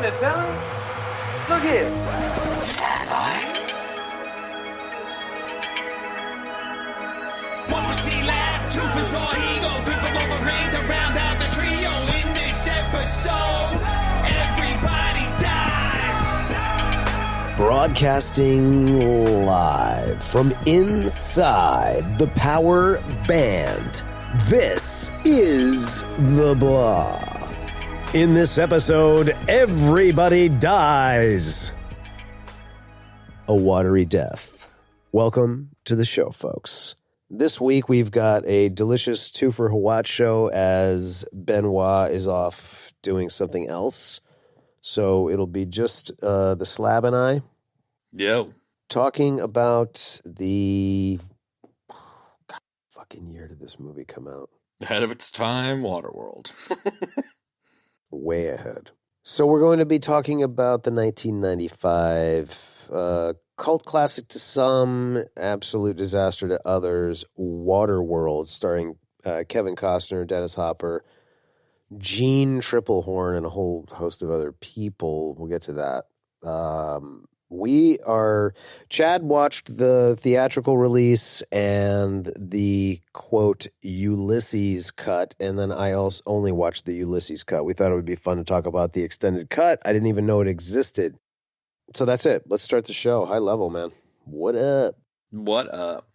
minute, fella. Look here. One for C-Lab, two for Troy Eagle, three for Wolverine to round out the trio. In this episode, everybody dies. Broadcasting live from inside the Power Band, this is The Blah. In this episode, everybody dies. A watery death. Welcome to the show, folks. This week, we've got a delicious two for Hawat show as Benoit is off doing something else. So it'll be just the Slab and I. Yo. Talking about the... God, fucking year did this movie come out? Ahead of its time, Waterworld. Way ahead. So we're going to be talking about the 1995 cult classic to some, absolute disaster to others, Waterworld, starring Kevin Costner, Dennis Hopper, Gene Triplehorn, and a whole host of other people. We'll get to that. Chad watched the theatrical release and the, quote, Ulysses cut, and then I also only watched the Ulysses cut. We thought it would be fun to talk about the extended cut. I didn't even know it existed. So that's it. Let's start the show. High level, man. What up? What up?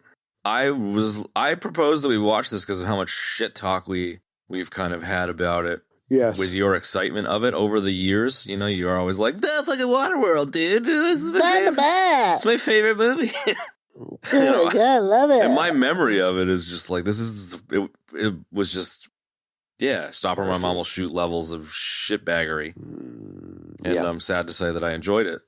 I proposed that we watch this because of how much shit talk we've kind of had about it. Yes. With your excitement of it over the years. You know, you're always like, that's like a Waterworld, dude. This is it's my favorite movie. Oh my God, I love it. And my memory of it is just like, it was just, yeah, Stop or My Mom Will Shoot levels of shitbaggery. And I'm sad to say that I enjoyed it.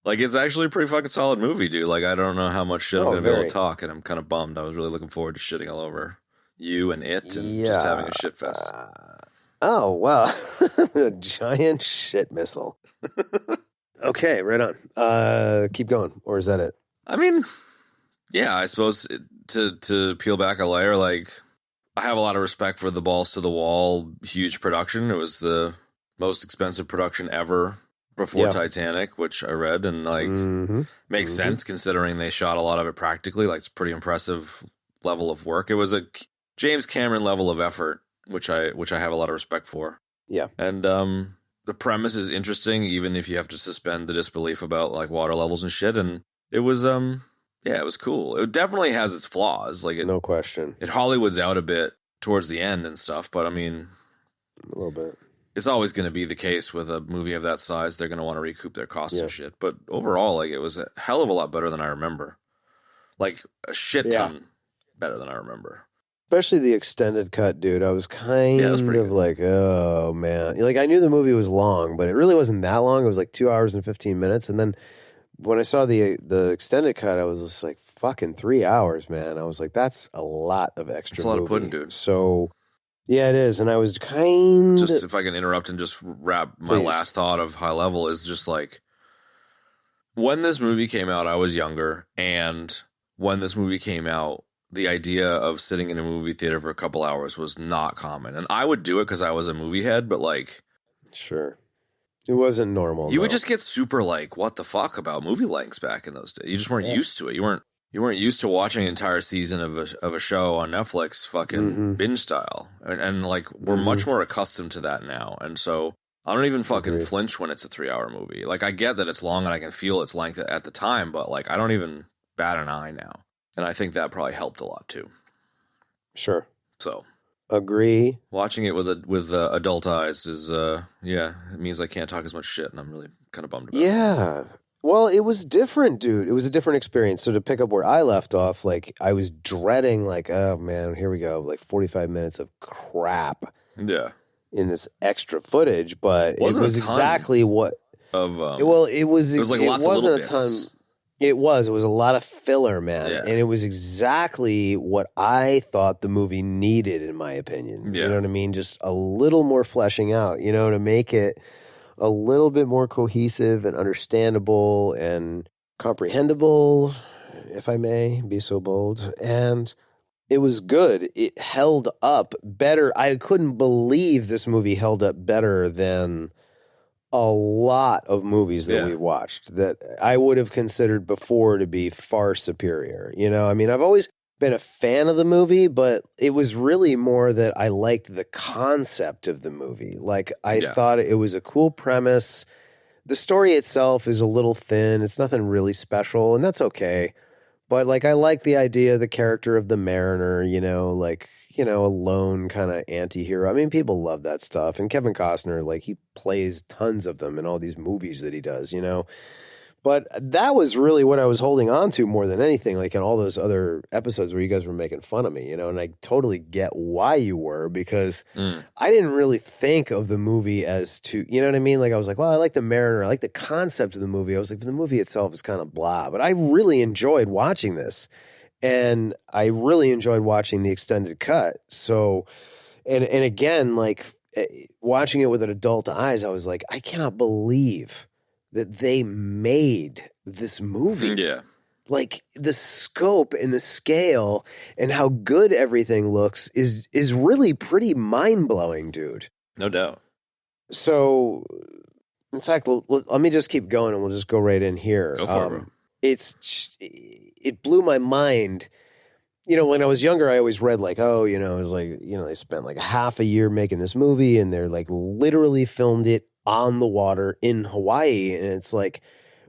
Like, it's actually a pretty fucking solid movie, dude. Like, I don't know how much shit I'm going to be able to talk, and I'm kind of bummed. I was really looking forward to shitting all over you and it and just having a shit fest. Oh, wow. A giant shit missile. Okay, right on. Keep going. Or is that it? I mean, yeah, I suppose to peel back a layer, like, I have a lot of respect for the balls to the wall, huge production. It was the most expensive production ever before Titanic, which I read, and like makes sense considering they shot a lot of it practically. Like, it's a pretty impressive level of work. It was a James Cameron level of effort, which I have a lot of respect for. Yeah. And the premise is interesting, even if you have to suspend the disbelief about like water levels and shit. And it was it was cool. It definitely has its flaws. Like, no question. It Hollywoods out a bit towards the end and stuff, but I mean, a little bit. It's always going to be the case with a movie of that size. They're going to want to recoup their costs and shit. But overall, like, it was a hell of a lot better than I remember. Like, a shit ton better than I remember. Especially the extended cut, dude. I was kind of like, oh, man. Like, I knew the movie was long, but it really wasn't that long. It was like 2 hours and 15 minutes. And then when I saw the extended cut, I was just like, fucking 3 hours, man. I was like, that's a lot of extra That's a lot of pudding, dude. So... yeah, it is, and I was kind of... Just, if I can interrupt and just wrap my last thought of high level is just like, when this movie came out, I was younger, and when this movie came out, the idea of sitting in a movie theater for a couple hours was not common. And I would do it because I was a movie head, but like... Sure. It wasn't normal. You would just get super like, what the fuck about movie lengths back in those days. You just weren't used to it. You weren't used to watching an entire season of a show on Netflix, fucking binge style, and like we're much more accustomed to that now. And so I don't even fucking flinch when it's a 3 hour movie. Like, I get that it's long and I can feel its length at the time, but like I don't even bat an eye now. And I think that probably helped a lot too. Sure. So agree. Watching it with adult eyes is it means I can't talk as much shit, and I'm really kind of bummed about it. Yeah. Well, it was different, dude. It was a different experience. So to pick up where I left off, like, I was dreading, like, oh, man, here we go. Like, 45 minutes of crap in this extra footage. But it was exactly what... it was like lots of little bits. It was a lot of filler, man. Yeah. And it was exactly what I thought the movie needed, in my opinion. Yeah. You know what I mean? Just a little more fleshing out, you know, to make it a little bit more cohesive and understandable and comprehensible, if I may be so bold. And it was good. It held up better. I couldn't believe this movie held up better than a lot of movies that we watched that I would have considered before to be far superior. You know, I mean, I've always been a fan of the movie, but it was really more that I liked the concept of the movie. Like, I thought it was a cool premise. The story itself is a little thin. It's nothing really special, and that's okay. But, like, I like the idea of the character of the mariner, you know, like, you know, a lone kind of anti-hero. I mean, people love that stuff. And Kevin Costner, like, he plays tons of them in all these movies that he does, you know. But that was really what I was holding on to more than anything, like in all those other episodes where you guys were making fun of me, you know, and I totally get why you were, because I didn't really think of the movie as to, you know what I mean? Like, I was like, well, I like the mariner. I like the concept of the movie. I was like, but the movie itself is kind of blah. But I really enjoyed watching this, and I really enjoyed watching the extended cut. So, and again, like watching it with an adult eyes, I was like, I cannot believe that they made this movie. Yeah. Like, the scope and the scale and how good everything looks is really pretty mind-blowing, dude. No doubt. So, in fact, let me just keep going and we'll just go right in here. Go for it, bro. It blew my mind. You know, when I was younger, I always read like, oh, you know, it was like, you know, they spent like half a year making this movie and they're like literally filmed it on the water in Hawaii. And it's like,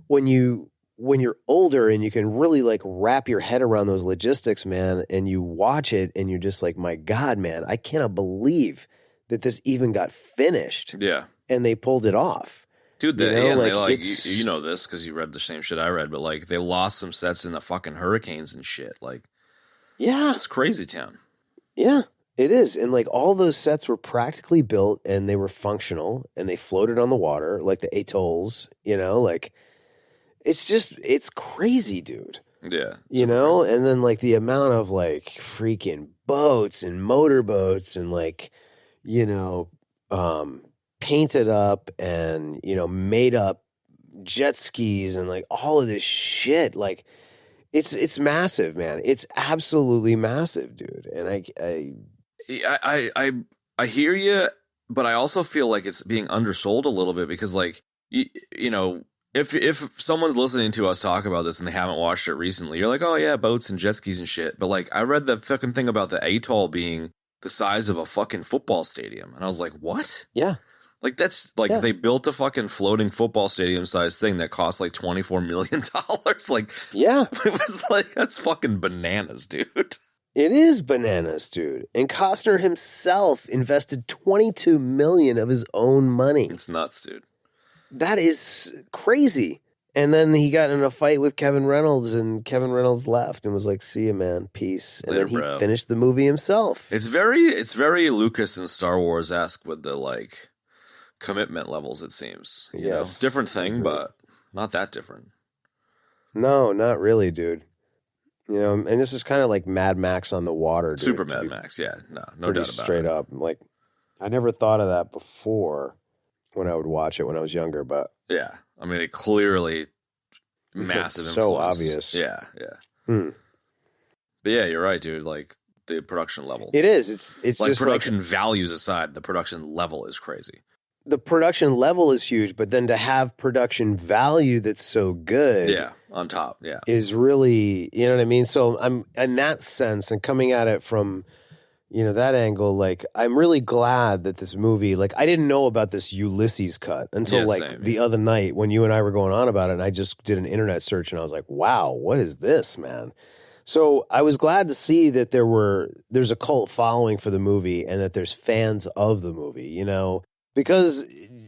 when you're older and you can really like wrap your head around those logistics, man, and you watch it and you're just like, my God, man, I cannot believe that this even got finished. Yeah. And they pulled it off. Dude, you know this because you read the same shit I read, but like they lost some sets in the fucking hurricanes and shit. Like, yeah, it's crazy town. Yeah. It is. And like all those sets were practically built and they were functional and they floated on the water, like the atolls, you know, like it's crazy, dude. Yeah. You know, and then like the amount of like freaking boats and motorboats and like, you know, painted up and, you know, made up jet skis and like all of this shit. Like it's massive, man. It's absolutely massive, dude. And I hear you, but I also feel like it's being undersold a little bit because, like, you know, if someone's listening to us talk about this and they haven't watched it recently, you're like, oh yeah, boats and jet skis and shit. But like, I read the fucking thing about the atoll being the size of a fucking football stadium, and I was like, what? Yeah. Like, that's like they built a fucking floating football stadium sized thing that cost like $24 million. Like, yeah, it was like, that's fucking bananas, dude. It is bananas, dude. And Costner himself invested $22 million of his own money. It's nuts, dude. That is crazy. And then he got in a fight with Kevin Reynolds, and Kevin Reynolds left and was like, "See you, man. Peace." And later, then he bro. Finished the movie himself. It's very Lucas and Star Wars-esque with the like commitment levels. It seems, you know, different thing, but not that different. No, not really, dude. You know, and this is kind of like Mad Max on the water, dude. Super Mad Max, yeah, no doubt about it. Straight up, like I never thought of that before when I would watch it when I was younger, but yeah, I mean, it clearly massive influence. So obvious. Yeah. But yeah, you're right, dude. Like the production level, it is. It's like just production like, values aside, the production level is crazy. The production level is huge, but then to have production value that's so good, on top, is really, you know what I mean. So I'm in that sense, and coming at it from, you know, that angle, like I'm really glad that this movie, like I didn't know about this Ulysses cut until the other night when you and I were going on about it, and I just did an internet search and I was like, wow, what is this, man? So I was glad to see that there's a cult following for the movie and that there's fans of the movie, you know. Because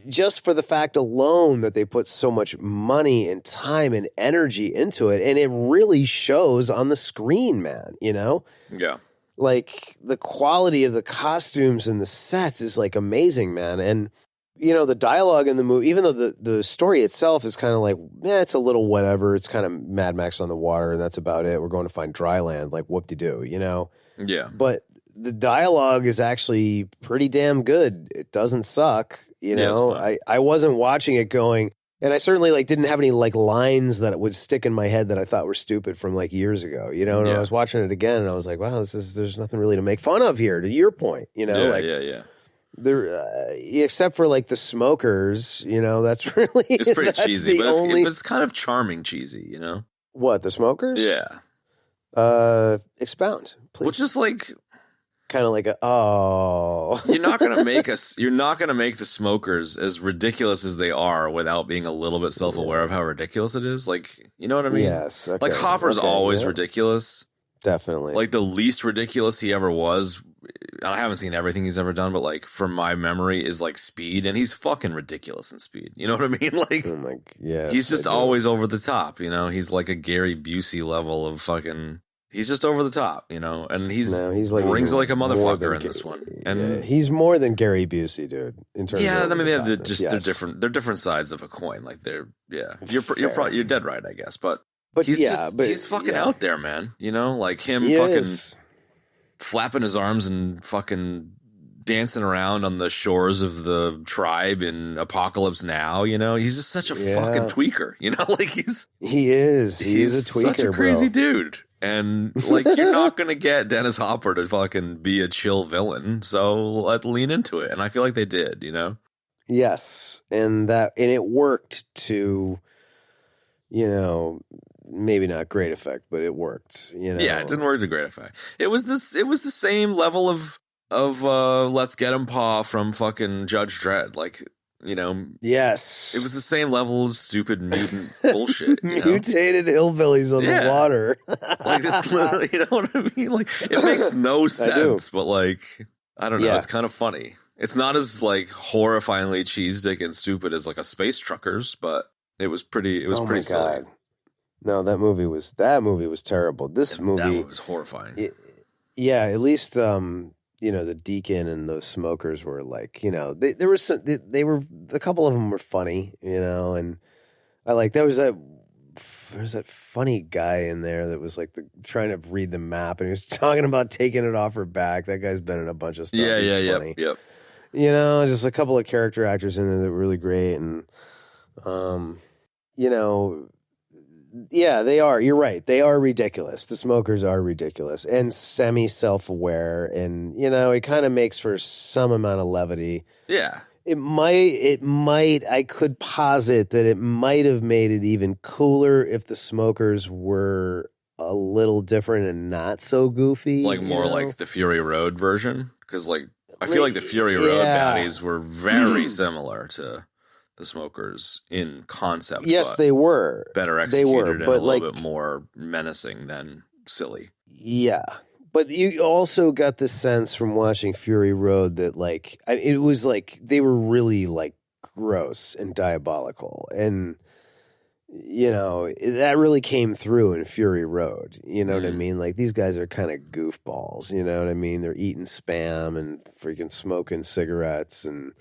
just for the fact alone that they put so much money and time and energy into it, and it really shows on the screen, man, you know? Yeah. Like, the quality of the costumes and the sets is, like, amazing, man. And, you know, the dialogue in the movie, even though the story itself is kind of like, it's a little whatever. It's kind of Mad Max on the water, and that's about it. We're going to find dry land, like, whoop-de-doo, you know? Yeah. But the dialogue is actually pretty damn good. It doesn't suck, you know. I wasn't watching it going, and I certainly like didn't have any like lines that would stick in my head that I thought were stupid from like years ago, you know. And I was watching it again, and I was like, wow, there's nothing really to make fun of here. To your point, you know, Yeah. Except for like the smokers, that's really it's pretty that's cheesy, the but only... it's kind of charming cheesy, What, the smokers? Yeah. Expound, please. Which is like kind of like you're not gonna make the smokers as ridiculous as they are without being a little bit self-aware of how ridiculous it is. Like, you know what I mean? Yes. Okay. Like Hopper's always ridiculous. Definitely. Like the least ridiculous he ever was. I haven't seen everything he's ever done, but like from my memory is like Speed, and he's fucking ridiculous in Speed. You know what I mean? Like, oh my, yes, he's just always over the top. He's like a Gary Busey level of fucking. He's just over the top, and he's like brings like a motherfucker in this one, and he's more than Gary Busey, dude. In terms, of I mean, they're different sides of a coin. Like you're dead right, I guess, but he's fucking out there, man. Like him fucking flapping his arms and fucking dancing around on the shores of the tribe in Apocalypse Now. He's just such a fucking tweaker. Like he's a tweaker, such a crazy dude. And like you're not gonna get Dennis Hopper to fucking be a chill villain, so let's lean into it. And I feel like they did, Yes, and it worked to, maybe not great effect, but it worked. Yeah, it didn't work to great effect. It was the same level of Let's Get 'Em Pa from fucking Judge Dredd, like. Yes, it was the same level of stupid mutant bullshit. Mutated hillbillies on the water. Like it's literally, you know what I mean? Like it makes no sense, but like I don't know. Yeah. It's kind of funny. It's not as like horrifyingly cheesedick and stupid as like a Space Truckers, but it was pretty. It was pretty silly. No, that movie was terrible. That movie was horrifying. At least. The deacon and those smokers were like, they were a couple of them were funny, and I like there was that funny guy in there that was like trying to read the map, and he was talking about taking it off her back. That guy's been in a bunch of stuff. Yep. Just a couple of character actors in there that were really great, and yeah, they are. You're right. They are ridiculous. The smokers are ridiculous and semi-self-aware, and it kind of makes for some amount of levity. Yeah. It might. I could posit that it might have made it even cooler if the smokers were a little different and not so goofy. Like more like the Fury Road version, because like I feel like the Fury Road baddies were very similar to the smokers in concept. Yes, they were better executed and a little bit more menacing than silly. Yeah, but you also got the sense from watching Fury Road that like it was like they were really like gross and diabolical, and that really came through in Fury Road. You know what I mean? Like these guys are kind of goofballs. You know what I mean? They're eating Spam and freaking smoking cigarettes and.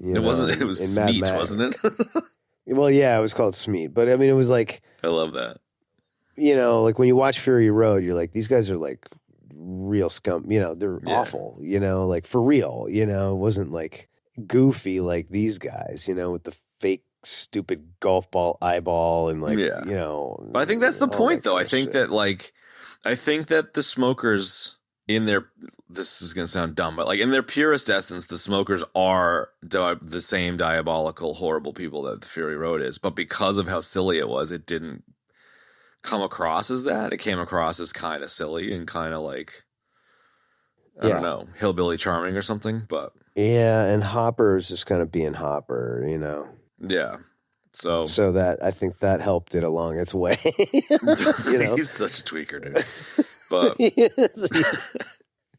It wasn't. It was Smeat, wasn't it? Well, yeah, it was called Smeat, but I mean, it was like I love that. Like when you watch Fury Road, you're like, these guys are like real scum. They're awful. Like for real. It wasn't like goofy like these guys. With the fake stupid golf ball eyeball and like But I think that's the point, though. I think that the smokers. This is going to sound dumb, but like in their purest essence, the smokers are the same diabolical, horrible people that the Fury Road is. But because of how silly it was, it didn't come across as that. It came across as kind of silly and kind of like, I don't know, hillbilly charming or something. But yeah, and Hopper is just kind of being Hopper, Yeah. So that I think that helped it along its way. He's such a tweaker, dude. But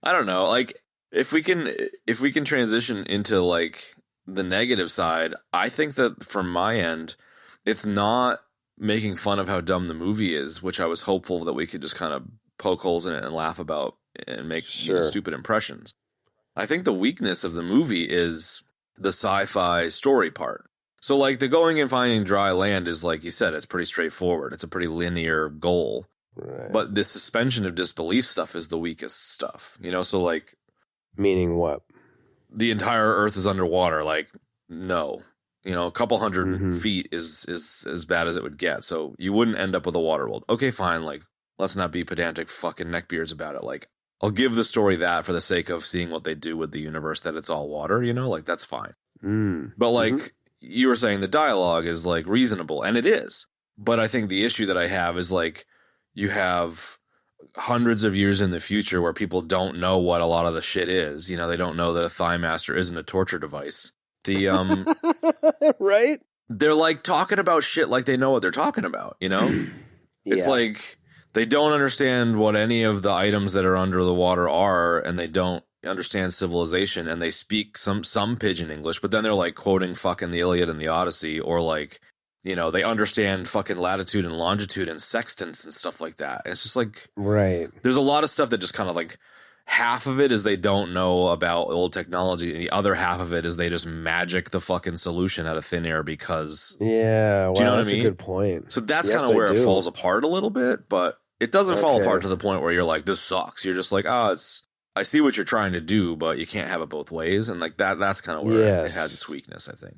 I don't know. Like if we can transition into like the negative side, I think that from my end, it's not making fun of how dumb the movie is, which I was hopeful that we could just kind of poke holes in it and laugh about and make stupid impressions. I think the weakness of the movie is the sci-fi story part. So like the going and finding dry land is, like you said, it's pretty straightforward. It's a pretty linear goal. Right. But the suspension of disbelief stuff is the weakest stuff, so like... Meaning what? The entire Earth is underwater, like, no. A couple hundred feet is as bad as it would get, so you wouldn't end up with a Waterworld. Okay, fine, like, let's not be pedantic fucking neckbeards about it. Like, I'll give the story that for the sake of seeing what they do with the universe, that it's all water, you know, like that's fine. But like you were saying, the dialogue is like reasonable, and it is. But I think the issue that I have is like you have hundreds of years in the future where people don't know what a lot of the shit is. You know, they don't know that a thigh master isn't a torture device. The right? They're like talking about shit like they know what they're talking about, you know? It's like they don't understand what any of the items that are under the water are, and they don't understand civilization, and they speak some pidgin English, but then they're like quoting fucking the Iliad and the Odyssey, or like, you know, they understand fucking latitude and longitude and sextants and stuff like that. And it's just like, right. There's a lot of stuff that just kind of like, half of it is they don't know about old technology, and the other half of it is they just magic the fucking solution out of thin air because. Yeah, wow, do you know that's what I mean? A good point. So that's kind of where it falls apart a little bit, but it doesn't fall apart to the point where you're like, this sucks. You're just like, I see what you're trying to do, but you can't have it both ways. And like that's kind of where it has its weakness, I think.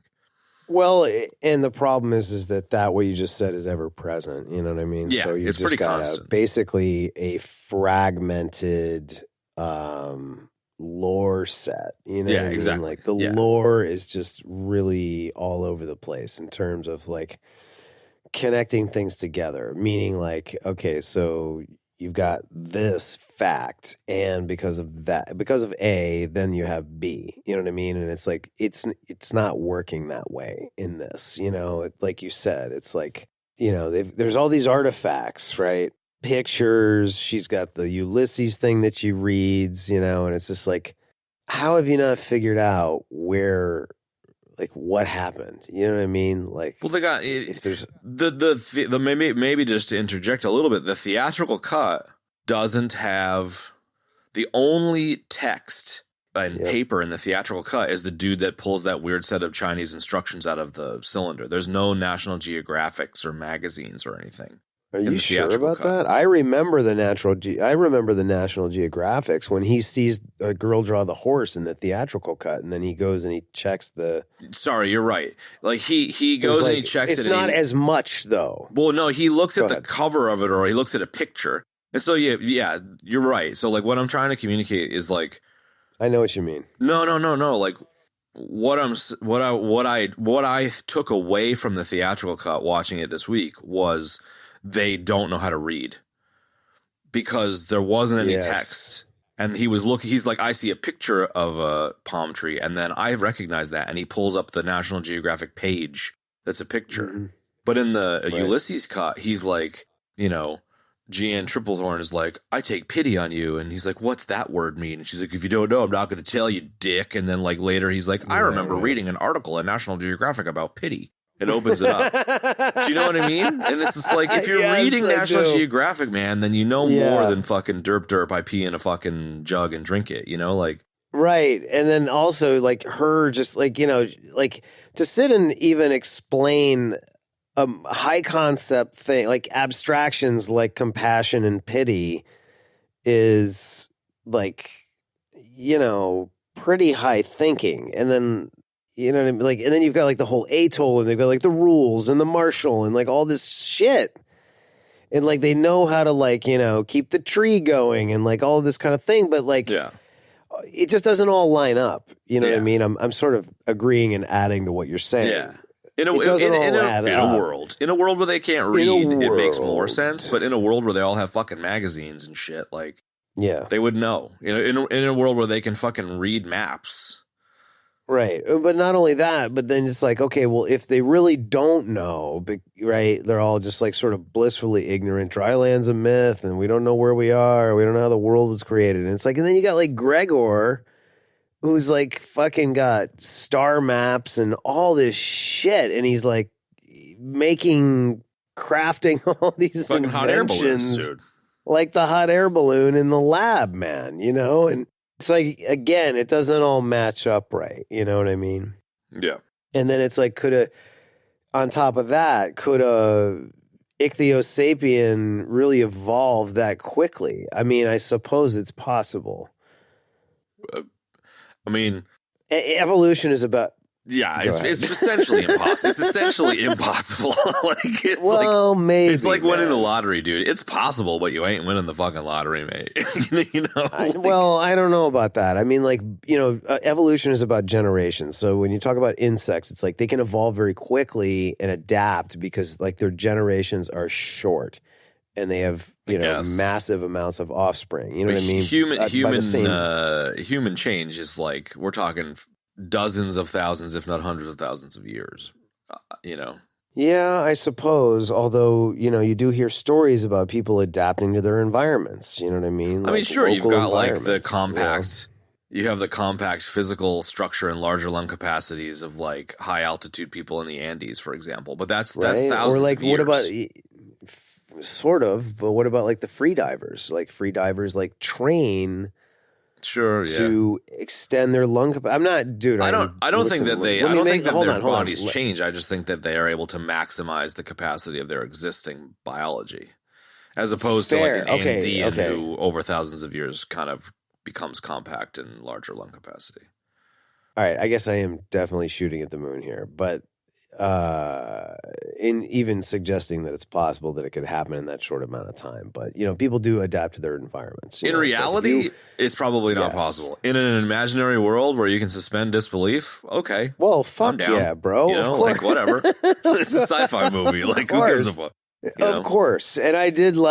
Well, and the problem is that what you just said is ever present. You know what I mean? Yeah, so it's pretty constant. Basically a fragmented lore set. You know what I mean? Exactly. Like the lore is just really all over the place in terms of like connecting things together. Meaning like, okay, so you've got this fact, and because of A, then you have B. You know what I mean? And it's like it's not working that way in this. You know, like you said, it's like, you know, there's all these artifacts, right? Pictures. She's got the Ulysses thing that she reads, you know, and it's just like, how have you not figured out where? Like what happened? You know what I mean? Like, well, they got if there's the maybe just to interject a little bit, the theatrical cut doesn't have the only text and paper in the theatrical cut is the dude that pulls that weird set of Chinese instructions out of the cylinder. There's no National Geographics or magazines or anything. Are you sure about that? I remember the National Geographics when he sees a girl draw the horse in the theatrical cut, and then he goes and he checks the. Sorry, you're right. Like he goes and he checks it. It's not as much though. Well, no, he looks at the cover of it, or he looks at a picture, and so yeah, you're right. So like, what I'm trying to communicate is like, I know what you mean. No. Like, what I took away from the theatrical cut watching it this week was. They don't know how to read because there wasn't any text. And he was looking, he's like, I see a picture of a palm tree. And then I recognize that. And he pulls up the National Geographic page that's a picture. Mm-hmm. But in the Ulysses cut, he's like, you know, Jeanne Triplethorn is like, I take pity on you. And he's like, what's that word mean? And she's like, if you don't know, I'm not going to tell you, dick. And then like later he's like, I remember reading an article in National Geographic about pity. It opens it up. Do you know what I mean? And it's just like, if you're reading National Geographic, man, then you know more than fucking derp, I pee in a fucking jug and drink it, you know? Like, right. And then also, like, her just, like, you know, like, to sit and even explain a high concept thing, like abstractions like compassion and pity is, like, you know, pretty high thinking. And then... You know what I mean? Like, and then you've got like the whole atoll, and they've got like the rules and the marshal and like all this shit. And like they know how to like, you know, keep the tree going and like all this kind of thing. But like, it just doesn't all line up. You know what I mean? I'm sort of agreeing and adding to what you're saying. Yeah. In a world where they can't read, it makes more sense. But in a world where they all have fucking magazines and shit, like, they would know. You know, in a world where they can fucking read maps. Right. But not only that, but then it's like, okay, well, if they really don't know, right, they're all just like sort of blissfully ignorant. Dry land's a myth, and we don't know where we are. We don't know how the world was created. And it's like, and then you got like Gregor, who's like fucking got star maps and all this shit. And he's like crafting all these fucking hot air balloons, dude. Like the hot air balloon in the lab, man, you know? And it's like, again, it doesn't all match up right. You know what I mean? Yeah. And then it's like, on top of that, could a ichthyosapien really evolve that quickly? I mean, I suppose it's possible. I mean... Evolution is about Yeah, it's essentially impossible. It's essentially impossible. Maybe it's like winning the lottery, dude. It's possible, but you ain't winning the fucking lottery, mate. I don't know about that. I mean, evolution is about generations. So when you talk about insects, it's like they can evolve very quickly and adapt because like their generations are short and they have massive amounts of offspring. You know what I mean? Human change is like we're talking dozens of thousands, if not hundreds of thousands of years, Yeah, I suppose. Although, you do hear stories about people adapting to their environments. You know what I mean? I mean, sure, you've got like the compact, you have the compact physical structure and larger lung capacities of like high altitude people in the Andes, for example. But that's thousands of years. What about, sort of, but what about like the free divers? Like free divers like train... Sure. To extend their lung capacity. I'm not, dude. I don't think that their bodies change. I just think that they are able to maximize the capacity of their existing biology, as opposed to like an Andean who, over thousands of years, kind of becomes compact and larger lung capacity. All right, I guess I am definitely shooting at the moon here, but in even suggesting that it's possible that it could happen in that short amount of time. But people do adapt to their environments. In reality, it's probably not possible. In an imaginary world where you can suspend disbelief, okay. Well, fuck yeah, bro. Of course. Like whatever. It's a sci-fi movie. Like who gives a fuck? Of course, and I did to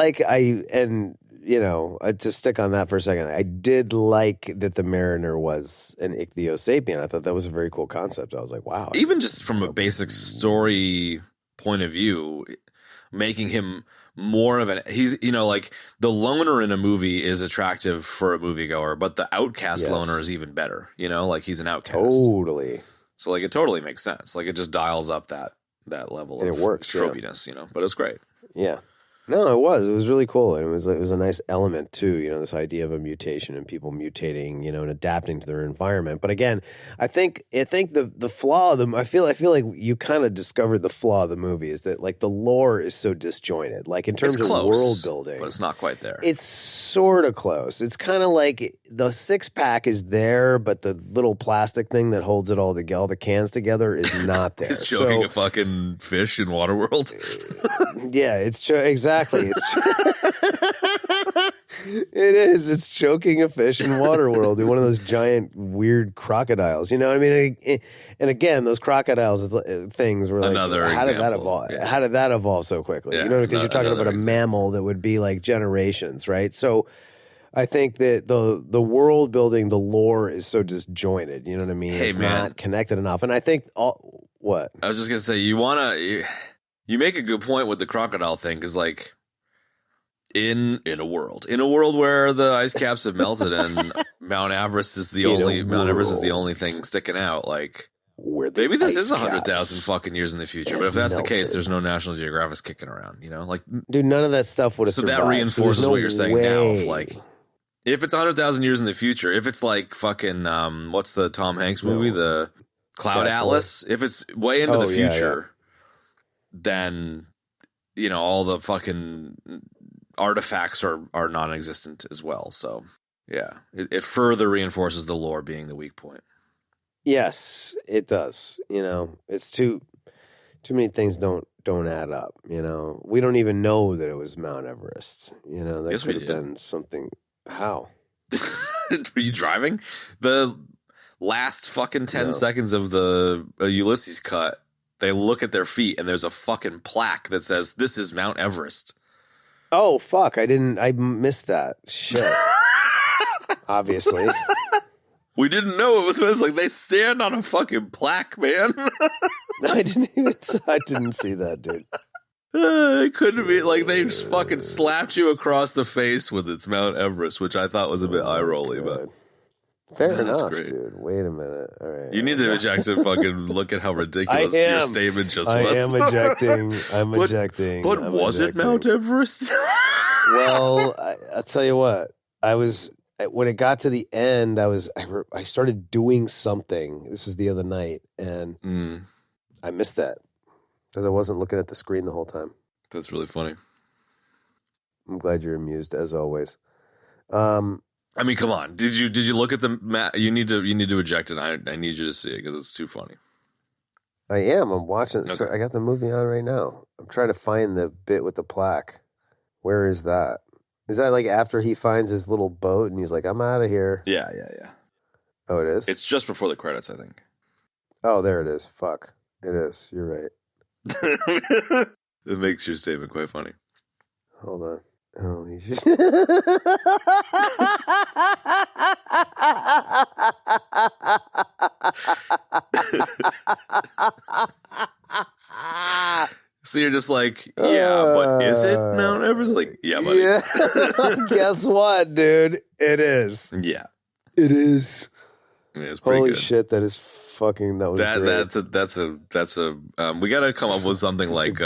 stick on that for a second, I did like that the Mariner was an ichthyosapien. I thought that was a very cool concept. I was like, wow. Even just from a basic story point of view, making him more of he's, like the loner in a movie is attractive for a moviegoer, but the outcast loner is even better, like he's an outcast. Totally. So like it totally makes sense. Like it just dials up that level and of it works, strobiness, but it's great. Yeah. No, it was really cool. And it was a nice element too, this idea of a mutation and people mutating, and adapting to their environment. But again, I think the flaw of them, I feel like you kind of discovered the flaw of the movie is that like the lore is so disjointed. Like in terms of world building. But it's not quite there. It's sort of close. It's kind of like the 6-pack is there, but the little plastic thing that holds it all together, all the cans together, is not there. It's choking a fucking fish in Waterworld. Yeah, exactly. It is. It's choking a fish in Waterworld. One of those giant weird crocodiles. You know what I mean? And again, those crocodiles things were like, another how example. did that evolve? Yeah. How did that evolve so quickly? Yeah, because you're talking about a mammal that would be like generations, right? So I think that the world building, the lore is so disjointed. You know what I mean? It's not connected enough. And I think what? I was just gonna say, you make a good point with the crocodile thing, because like in a world where the ice caps have melted and Mount Everest is the only thing sticking out, like maybe this is 100,000 fucking years in the future. But if that's the case, there's no National Geographic kicking around, like dude, none of that stuff would have survived. So that reinforces what you're saying now. Of like, if it's 100,000 years in the future, if it's like fucking what's the Tom Hanks movie, the Cloud Atlas? If it's way into the future. Then all the fucking artifacts are non-existent as well. So yeah, it further reinforces the lore being the weak point. Yes, it does. It's too many things don't add up. We don't even know that it was Mount Everest. That could have been something. How? Were you driving? The last fucking 10 seconds of the Ulysses cut. They look at their feet and there's a fucking plaque that says, "This is Mount Everest." Oh, fuck. I missed that. Shit. Obviously. We didn't know it was like they stand on a fucking plaque, man. I didn't see that, dude. It couldn't be like they just fucking slapped you across the face with "It's Mount Everest," which I thought was a bit eye-rolly, but fair enough, dude. Wait a minute. All right. You need to eject and fucking look at how ridiculous your statement just was. I am ejecting. I'm ejecting. But was it Mount Everest? Well, I'll tell you what. When it got to the end, I started doing something. This was the other night, and I missed that because I wasn't looking at the screen the whole time. That's really funny. I'm glad you're amused, as always. I mean, come on. Did you look at the map? You need to eject it. I need you to see it because it's too funny. I am. I'm watching. Okay. So I got the movie on right now. I'm trying to find the bit with the plaque. Where is that? Is that like after he finds his little boat and he's like, I'm out of here? Yeah. Oh, it is? It's just before the credits, I think. Oh, there it is. Fuck. It is. You're right. It makes your statement quite funny. Hold on. Holy shit. So you're just like, yeah, but is it Mount Everest? Like, yeah, buddy. Yeah. Guess what, dude? It is. Yeah. It is. Yeah, it's pretty Holy good. shit, that is fucking, that was great. That's a we got to come up with something like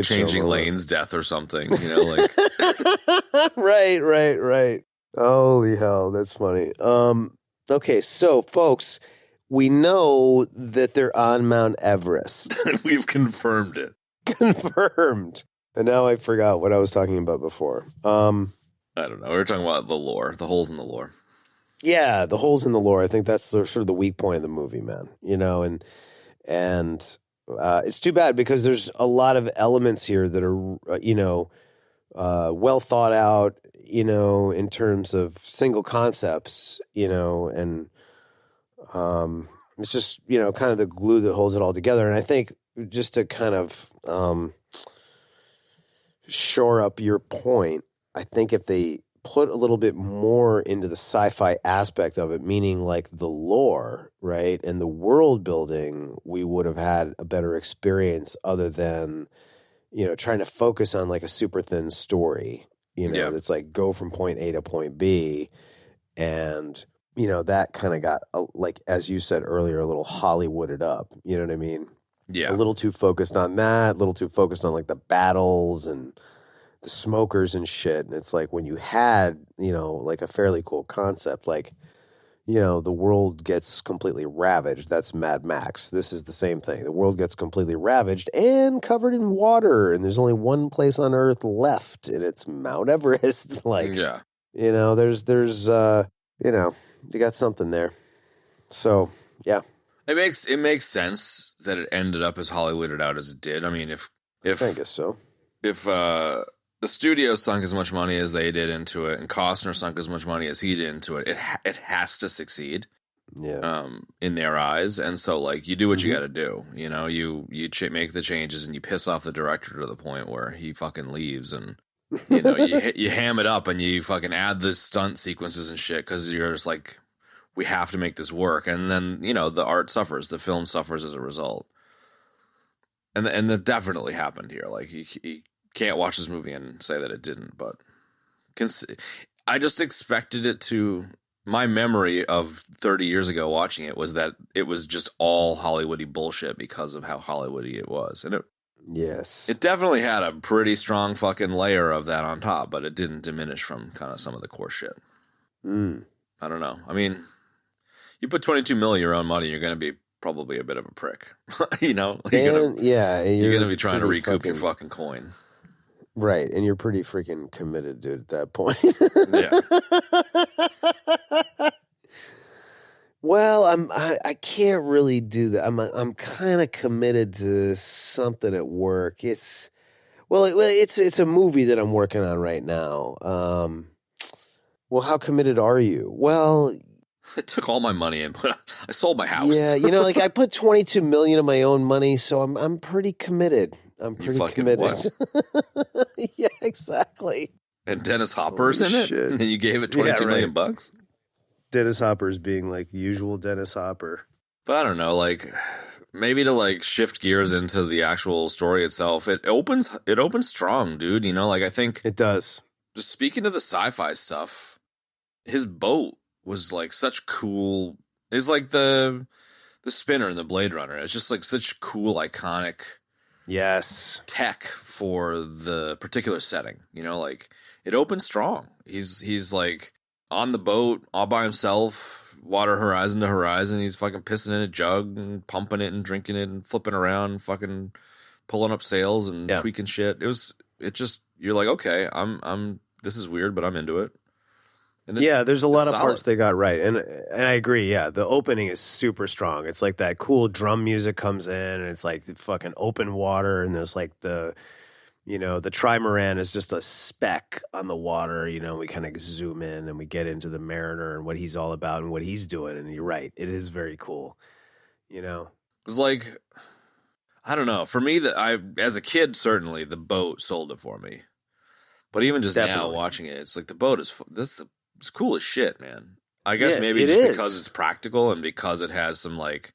changing lanes death or something, like right. Holy hell, that's funny. Okay, so folks, we know that they're on Mount Everest. We've confirmed it. Confirmed. And now I forgot what I was talking about before. I don't know. We were talking about the lore, the holes in the lore. Yeah, the holes in the lore. I think that's sort of the weak point of the movie, man. And it's too bad because there's a lot of elements here that are, well thought out, in terms of single concepts, and it's just, kind of the glue that holds it all together. And I think just to kind of shore up your point, I think if they put a little bit more into the sci-fi aspect of it, meaning like the lore, right, and the world building, we would have had a better experience other than, trying to focus on like a super thin story, that's like go from point A to point B. And, that kind of got, like, as you said earlier, a little Hollywooded up. You know what I mean? Yeah. A little too focused on that, a little too focused on like the battles and the smokers and shit. And it's like when you had, like a fairly cool concept, like, the world gets completely ravaged. That's Mad Max. This is the same thing. The world gets completely ravaged and covered in water. And there's only one place on Earth left, and it's Mount Everest. Like, yeah. There's you got something there. So, yeah. It makes sense that it ended up as Hollywooded out as it did. I mean, if I guess so. If the studio sunk as much money as they did into it, and Costner sunk as much money as he did into it, it has to succeed. Yeah. In their eyes, and so like you do what you got to do. You make the changes, and you piss off the director to the point where he fucking leaves, and you ham it up, and you fucking add the stunt sequences and shit because you're just like, we have to make this work, and then the art suffers, the film suffers as a result, and that definitely happened here. Like you can't watch this movie and say that it didn't, but I just expected it to. My memory of 30 years ago watching it was that it was just all Hollywoody bullshit because of how Hollywoody it was. And it definitely had a pretty strong fucking layer of that on top, but it didn't diminish from kind of some of the core shit. I don't know. I mean, you put 22 million of your own money, you're going to be probably a bit of a prick. You're going to be trying to recoup your fucking coin. Right, and you're pretty freaking committed, dude, at that point. Yeah. Well, I can't really do that. I'm kind of committed to something at work. It's a movie that I'm working on right now. Well, how committed are you? Well, I took all my money and I sold my house. Yeah, like I put 22 million of my own money, so I'm pretty committed. I'm pretty committed. What? Yeah, exactly. And Dennis Hopper's in it, and you gave it 22 million bucks. Dennis Hopper's being like usual Dennis Hopper. But I don't know, like maybe to like shift gears into the actual story itself. It opens strong, dude. I think it does. Just speaking of the sci-fi stuff, his boat was like such cool. It's like the spinner in the Blade Runner. It's just like such cool, iconic. Yes. Tech for the particular setting. Like it opens strong. He's like on the boat all by himself, water horizon to horizon. He's fucking pissing in a jug and pumping it and drinking it and flipping around, fucking pulling up sails and tweaking shit. You're like, okay, I'm this is weird, but I'm into it. there's a lot of solid. parts they got right, and I agree. Yeah, the opening is super strong. It's like that cool drum music comes in, and it's like the fucking open water, and there's like the trimaran is just a speck on the water. We kind of zoom in and we get into the mariner and what he's all about and what he's doing. And you're right, it is very cool. It's like, I don't know. For me, as a kid, certainly the boat sold it for me. But even just now watching it, it's like the boat it's cool as shit, man. I guess maybe just because it's practical and because it has some like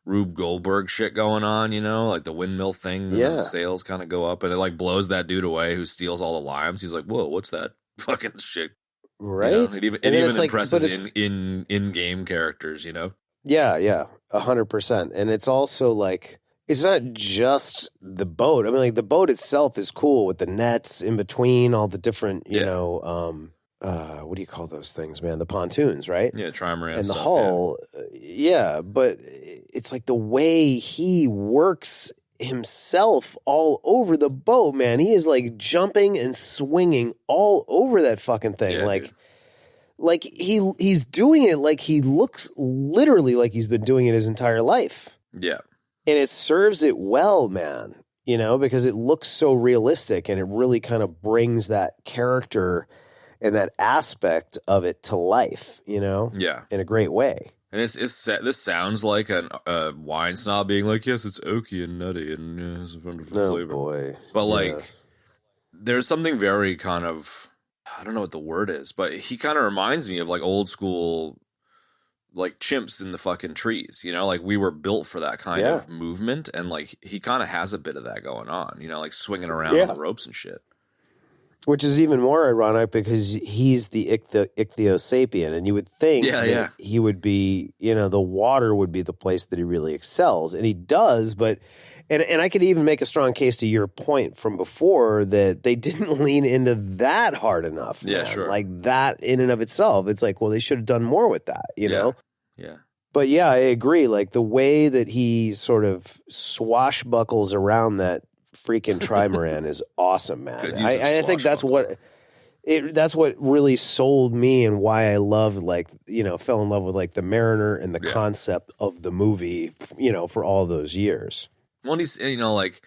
Rube Goldberg shit going on, like the windmill thing, and then the sails kind of go up and it like blows that dude away who steals all the limes. He's like, whoa, what's that fucking shit? Right. It even impresses in-game characters, Yeah, 100%. And it's also like, it's not just the boat. I mean, like the boat itself is cool with the nets in between all the different, what do you call those things, man? The pontoons, right? Yeah, trimaran and stuff, the hull. But it's like the way he works himself all over the boat, man. He is like jumping and swinging all over that fucking thing. Yeah, like he's doing it like he looks literally like he's been doing it his entire life. Yeah. And it serves it well, man, because it looks so realistic and it really kind of brings that character and that aspect of it to life, Yeah. in a great way. And this sounds like a wine snob being like, yes, it's oaky and nutty and it's a wonderful flavor. Boy. But like, there's something very kind of, I don't know what the word is, but he kind of reminds me of like old school, like chimps in the fucking trees, like we were built for that kind of movement. And like, he kind of has a bit of that going on, like swinging around on the ropes and shit. Which is even more ironic because he's the ichthyosapien, and you would think that he would be, the water would be the place that he really excels, and he does. But and I could even make a strong case to your point from before that they didn't lean into that hard enough. Yeah, man. sure. Like that in and of itself, it's like, well, they should have done more with that, know? Yeah. But yeah, I agree. Like the way that he sort of swashbuckles around that freaking trimaran is awesome, man. I think that's what really sold me and why I loved, like, fell in love with like the Mariner and the concept of the movie, for all those years. Well, he's, like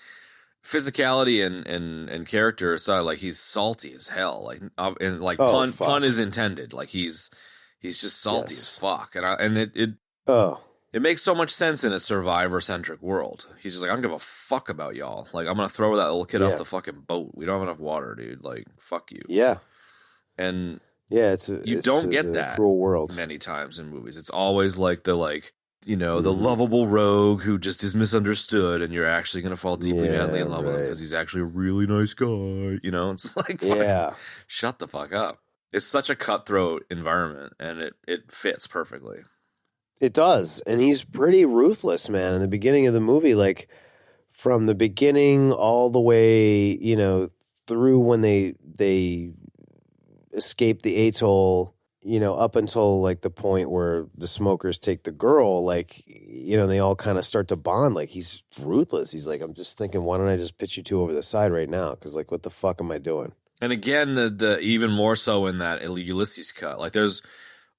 physicality and character aside, like he's salty as hell, like, and like pun is intended. Like he's just salty as fuck. It makes so much sense in a survivor-centric world. He's just like, I don't give a fuck about y'all. Like, I'm going to throw that little kid off the fucking boat. We don't have enough water, dude. Like, fuck you. Yeah. And you don't get that cruel world many times in movies. It's always like the lovable rogue who just is misunderstood, and you're actually going to fall deeply, madly in love with him because he's actually a really nice guy. It's like, shut the fuck up. It's such a cutthroat environment, and it fits perfectly. It does. And he's pretty ruthless, man. In the beginning of the movie, like from the beginning all the way, through when they escape the atoll, up until like the point where the smokers take the girl, like, they all kind of start to bond. Like he's ruthless. He's like, I'm just thinking, why don't I just pitch you two over the side right now? Because like, what the fuck am I doing? And again, the even more so in that Ulysses cut, like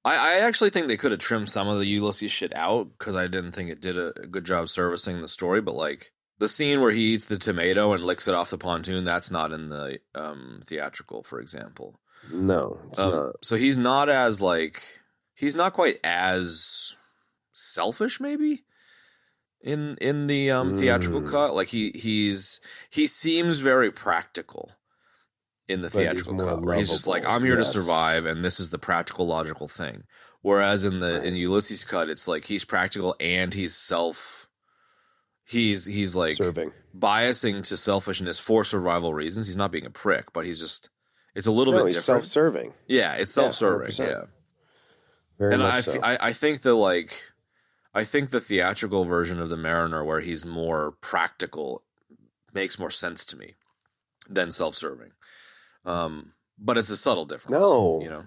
I actually think they could have trimmed some of the Ulysses shit out because I didn't think it did a good job servicing the story. But like the scene where he eats the tomato and licks it off the pontoon, that's not in the theatrical, for example. No, it's not. So he's not quite as selfish, maybe in the theatrical cut. Like he seems very practical in the theatrical cut, where he's just like, I'm here to survive, and this is the practical, logical thing. Whereas in Ulysses cut, it's like he's practical and he's like serving, biasing to selfishness for survival reasons. He's not being a prick, but it's a little bit different. Self-serving. Yeah, it's self-serving. Yeah, very much so. I think the theatrical version of the Mariner, where he's more practical, makes more sense to me than self-serving. But it's a subtle difference. No,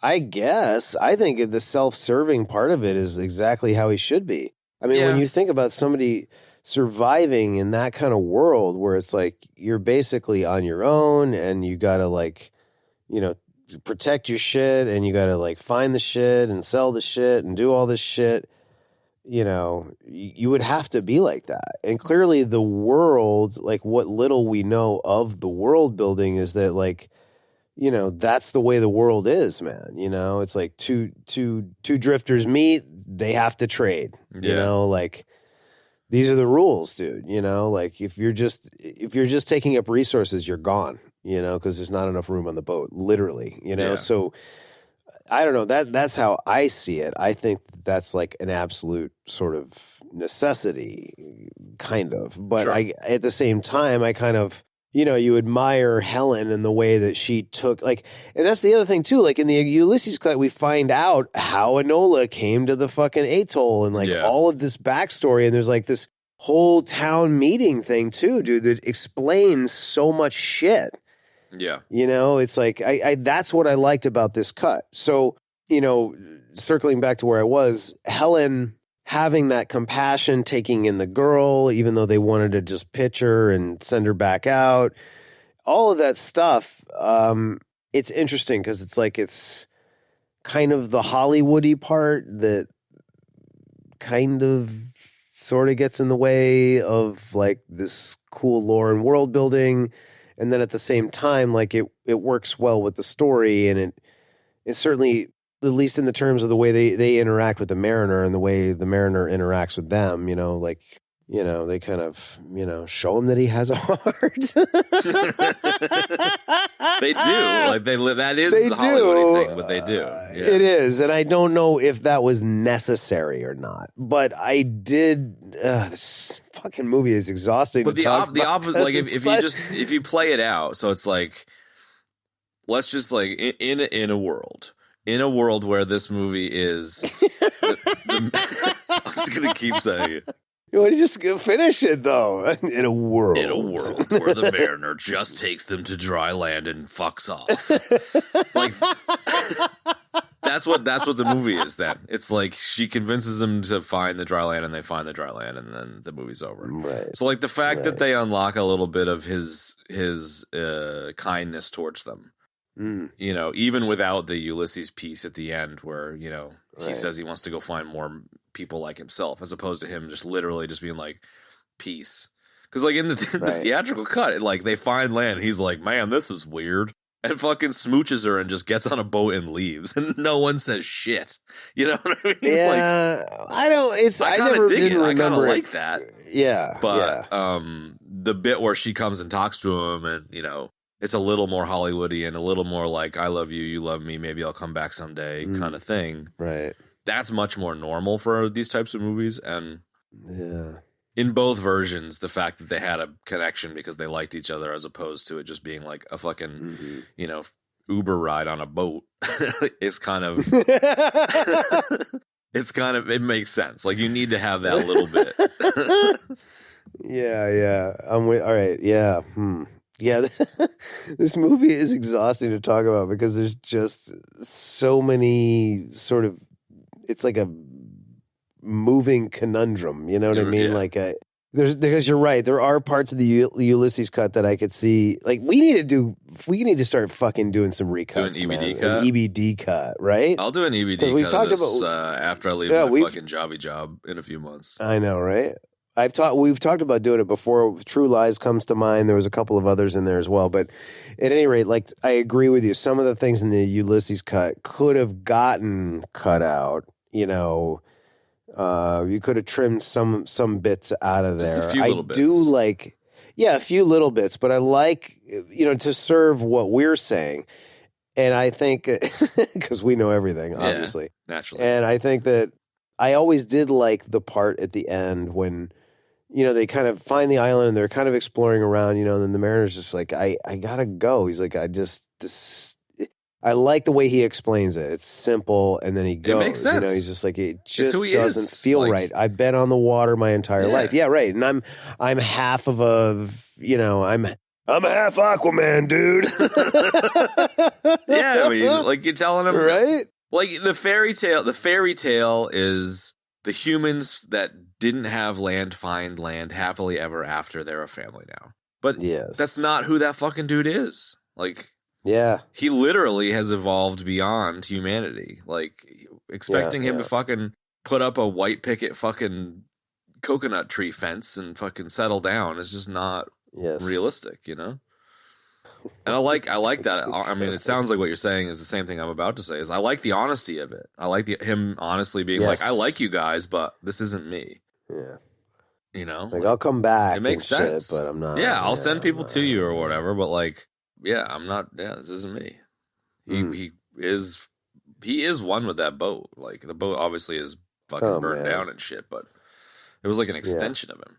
I guess I think the self-serving part of it is exactly how he should be. I mean, when you think about somebody surviving in that kind of world where it's like you're basically on your own and you got to like, protect your shit, and you got to like find the shit and sell the shit and do all this shit. You know, you would have to be like that. And clearly the world, like what little we know of the world building is that like, you know, that's the way the world is, man. You know, it's like two drifters meet, they have to trade. You know, like these are the rules, dude. You know, like if you're just taking up resources, you're gone, you know, because there's not enough room on the boat, literally, you know. So I don't know, that's how I see it. I think that's like an absolute sort of necessity, kind of. But at the same time, I kind of, you know, you admire Helen and the way that she took, like, and that's the other thing too. Like in the Ulysses cut, we find out how Enola came to the fucking atoll and like all of this backstory. And there's like this whole town meeting thing too, dude, that explains so much shit. Yeah. You know, it's like, I that's what I liked about this cut. So, you know, circling back to where I was, Helen having that compassion, taking in the girl, even though they wanted to just pitch her and send her back out, all of that stuff. It's interesting because it's like, it's kind of the Hollywoody part that kind of sort of gets in the way of like this cool lore and world building. And then at the same time, like it works well with the story, and it certainly, at least in the terms of the way they interact with the Mariner and the way the Mariner interacts with them, you know, like, you know, they kind of, you know, show him that he has a heart. They do. Like that is the Hollywood thing, but they do. Yeah. It is. And I don't know if that was necessary or not, but I did. This fucking movie is exhausting. But the opposite, like if you play it out, so it's like, let's just like in a world where this movie is, I'm just gonna keep saying it. You want to just finish it though? In a world where the Mariner just takes them to dry land and fucks off. Like that's what the movie is. Then it's like she convinces them to find the dry land, and they find the dry land, and then the movie's over. Right. So like the fact that they unlock a little bit of his kindness towards them. You know, even without the Ulysses piece at the end where, you know, he says he wants to go find more people like himself, as opposed to him just literally just being like, peace. Because like in the theatrical cut, like they find land, and he's like, man, this is weird. And fucking smooches her and just gets on a boat and leaves. And no one says shit. You know what I mean? Yeah, like, I kind of dig it. I kind of it. like that. Yeah. But the bit where she comes and talks to him, and, you know, it's a little more Hollywoody and a little more like, I love you, you love me, maybe I'll come back someday kind of thing. Right. That's much more normal for these types of movies. And in both versions, the fact that they had a connection because they liked each other, as opposed to it just being like a fucking, you know, Uber ride on a boat is kind of, it makes sense. Like you need to have that a little bit. Yeah. All right. Yeah. Yeah, this movie is exhausting to talk about because there's just so many sort of, it's like a moving conundrum, you know what I mean? Like because you're right, there are parts of the Ulysses cut that I could see, like we need to start fucking doing some recuts. Do an EBD cut? An EBD cut, right? I'll do an EBD cut we've talked this, about, after I leave my fucking job in a few months. I know, right? We've talked about doing it before. True Lies comes to mind. There was a couple of others in there as well. But at any rate, like I agree with you. Some of the things in the Ulysses cut could have gotten cut out. You know, you could have trimmed some bits out of there. Just a few little bits. Do like, a few little bits. But I like, you know, to serve what we're saying. And I think, because we know everything, obviously. Naturally. And I think that I always did like the part at the end when, you know, they kind of find the island and they're kind of exploring around, you know, and then the Mariner's just like, I gotta go. He's like, I like the way he explains it. It's simple, and then he goes. It makes sense. You know, he's just like, it just doesn't feel right. I've been on the water my entire life. Yeah, right. And I'm half of I'm half Aquaman, dude. Yeah, I mean, like you're telling him, right? Like the fairy tale is the humans that didn't have land find land happily ever after. They're a family now. But that's not who that fucking dude is. Like, Yeah. He literally has evolved beyond humanity. Like, expecting him to fucking put up a white picket fucking coconut tree fence and fucking settle down is just not realistic, you know? And I like that. I mean, it sounds like what you're saying is the same thing I'm about to say. Is I like the honesty of it. I like him honestly being like, I like you guys, but this isn't me. Yeah. You know, like I'll come back. It makes sense, shit, but I'm not. Yeah, I'll send people to you or whatever. But like, yeah, I'm not. Yeah, this isn't me. He is one with that boat. Like the boat obviously is fucking burned down and shit, but it was like an extension of him.